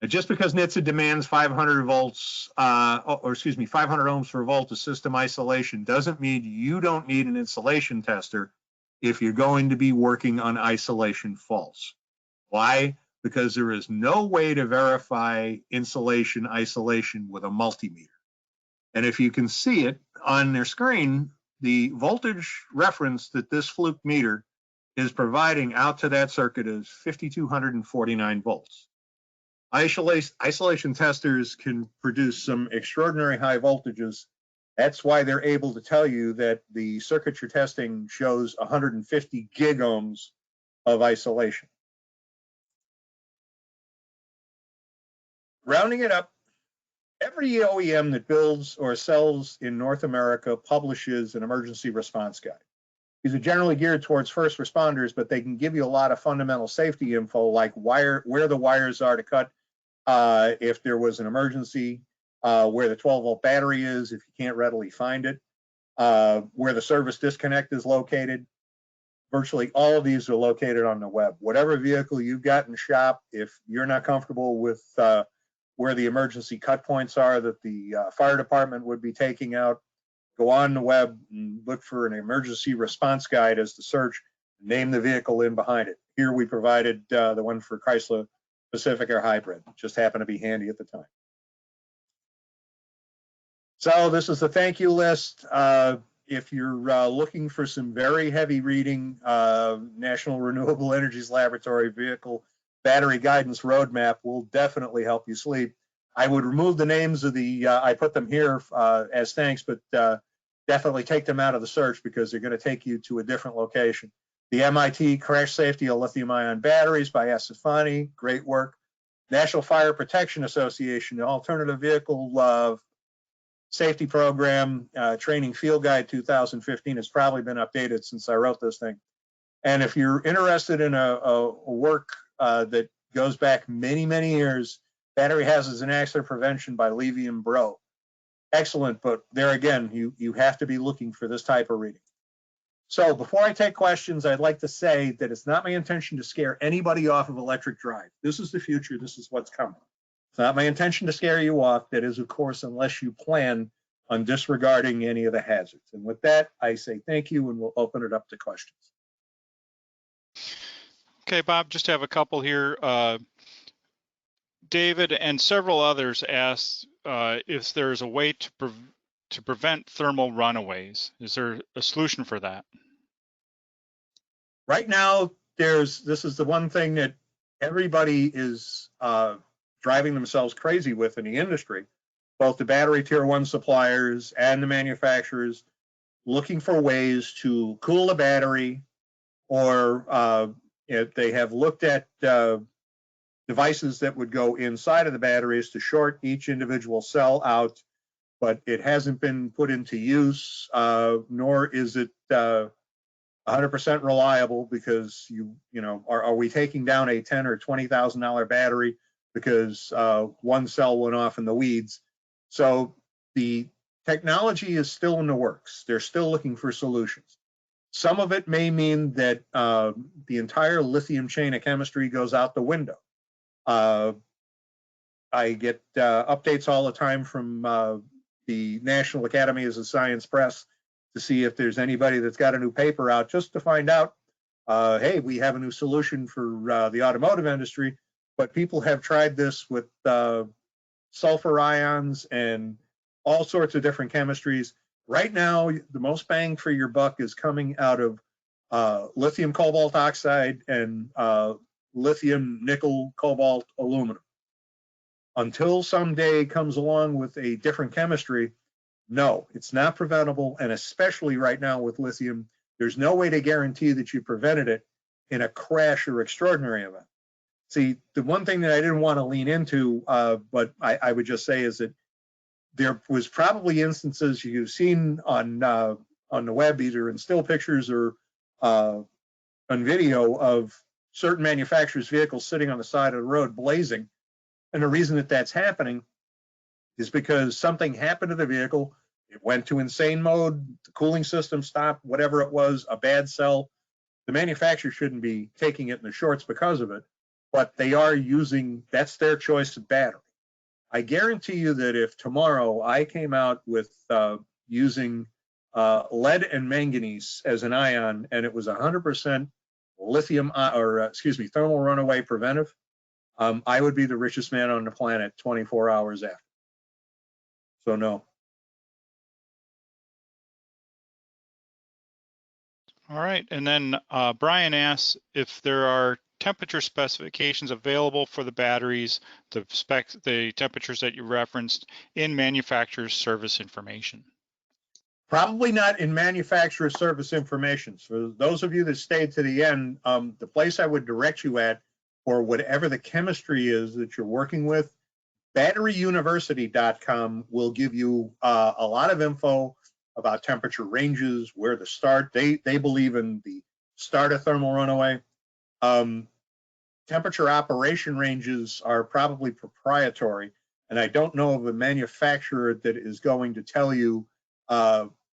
And just because NHTSA demands 500 volts, 500 ohms per volt of system isolation doesn't mean you don't need an insulation tester if you're going to be working on isolation faults. Why? Because there is no way to verify insulation isolation with a multimeter. And if you can see it on their screen, the voltage reference that this fluke meter is providing out to that circuit is 5,249 volts. Isolation testers can produce some extraordinary high voltages. That's why they're able to tell you that the circuit you're testing shows 150 gig ohms of isolation. Rounding it up, every OEM that builds or sells in North America publishes an emergency response guide. These are generally geared towards first responders, but they can give you a lot of fundamental safety info, like where the wires are to cut if there was an emergency, where the 12-volt battery is if you can't readily find it, where the service disconnect is located. Virtually all of these are located on the web. Whatever vehicle you've got in shop, if you're not comfortable with where the emergency cut points are that the fire department would be taking out, go on the web and look for an emergency response guide as the search, name the vehicle in behind it. Here we provided the one for Chrysler Pacifica or Hybrid. Just happened to be handy at the time. So this is the thank you list. If you're looking for some very heavy reading, National Renewable Energies Laboratory Vehicle Battery Guidance Roadmap will definitely help you sleep. I would remove the names of the, I put them here as thanks, but definitely take them out of the search because they're going to take you to a different location. The MIT Crash Safety of Lithium-Ion Batteries by Asafani, great work. National Fire Protection Association, the Alternative Vehicle Safety Program Training Field Guide 2015 has probably been updated since I wrote this thing. And if you're interested in a work that goes back many, many years, Battery Hazards and Accident Prevention by Levy and Bro. Excellent, but there again, you have to be looking for this type of reading. So before I take questions, I'd like to say that it's not my intention to scare anybody off of electric drive. This is the future. This is what's coming. It's not my intention to scare you off. That is, of course, unless you plan on disregarding any of the hazards. And with that, I say thank you, and we'll open it up to questions. Okay, Bob, just have a couple here. David and several others asked if there's a way to prevent thermal runaways. Is there a solution for that? Right now, this is the one thing that everybody is driving themselves crazy with in the industry, both the battery tier 1 suppliers and the manufacturers, looking for ways to cool the battery, or if they have looked at devices that would go inside of the batteries to short each individual cell out, but it hasn't been put into use, nor is it 100% reliable, because are we taking down a $10,000 or $20,000 battery because one cell went off in the weeds? So the technology is still in the works. They're still looking for solutions. Some of it may mean that the entire lithium chain of chemistry goes out the window. I get updates all the time from the National Academies of Science Press to see if there's anybody that's got a new paper out, just to find out, hey, we have a new solution for the automotive industry, but people have tried this with sulfur ions and all sorts of different chemistries. Right now, the most bang for your buck is coming out of lithium cobalt oxide and lithium nickel cobalt aluminum. Until someday comes along with a different chemistry, no, it's not preventable. And especially right now with lithium, there's no way to guarantee that you prevented it in a crash or extraordinary event. See, the one thing that I didn't want to lean into, but I would just say is that there was probably instances you've seen on the web, either in still pictures or on video, of certain manufacturers' vehicles sitting on the side of the road blazing. And the reason that that's happening is because something happened to the vehicle. It went to insane mode, the cooling system stopped, whatever it was, a bad cell. The manufacturer shouldn't be taking it in the shorts because of it, but they are using, that's their choice of battery. I guarantee you that if tomorrow I came out with using lead and manganese as an ion, and it was 100% lithium, thermal runaway preventive, I would be the richest man on the planet 24 hours after. So no. All right, and then Brian asks if there are temperature specifications available for the batteries, the specs, the temperatures that you referenced in manufacturer's service information. Probably not in manufacturer service information. For those of you that stayed to the end, the place I would direct you at, or whatever the chemistry is that you're working with, batteryuniversity.com will give you a lot of info about temperature ranges, where to start. They believe in the start of thermal runaway. Temperature operation ranges are probably proprietary, and I don't know of a manufacturer that is going to tell you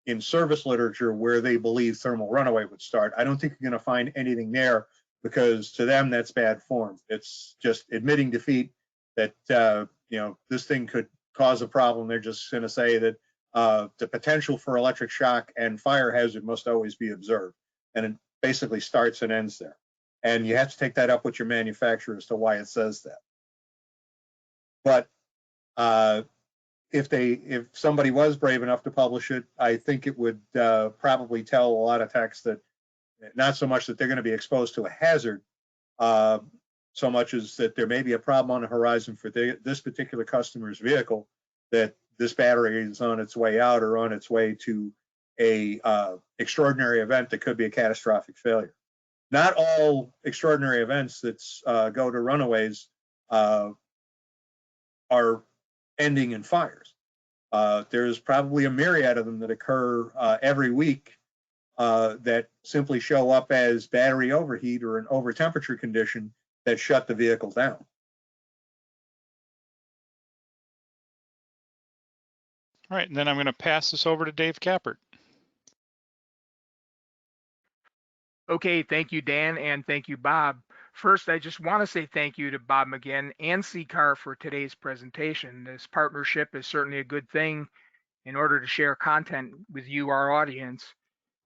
in service literature where they believe thermal runaway would start. I don't think you're going to find anything there, because to them that's bad form. It's just admitting defeat that this thing could cause a problem. They're just going to say that the potential for electric shock and fire hazard must always be observed, and it basically starts and ends there. And you have to take that up with your manufacturer as to why it says that. But if somebody was brave enough to publish it, I think it would probably tell a lot of techs that not so much that they're going to be exposed to a hazard, so much as that there may be a problem on the horizon for this particular customer's vehicle, that this battery is on its way out or on its way to a extraordinary event that could be a catastrophic failure. Not all extraordinary events that go to runaways are ending in fires. There's probably a myriad of them that occur every week that simply show up as battery overheat or an over temperature condition that shut the vehicle down. All right, and then I'm going to pass this over to Dave Kappert. Okay, thank you, Dan, and thank you, Bob. First, I just want to say thank you to Bob McGinn and CCAR for today's presentation. This partnership is certainly a good thing in order to share content with you, our audience.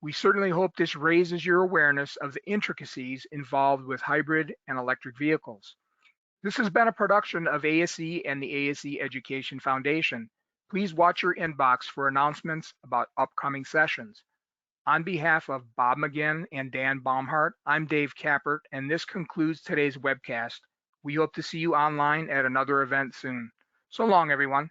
We certainly hope this raises your awareness of the intricacies involved with hybrid and electric vehicles. This has been a production of ASE and the ASE Education Foundation. Please watch your inbox for announcements about upcoming sessions. On behalf of Bob McGinn and Dan Baumhart, I'm Dave Kappert, and this concludes today's webcast. We hope to see you online at another event soon. So long, everyone.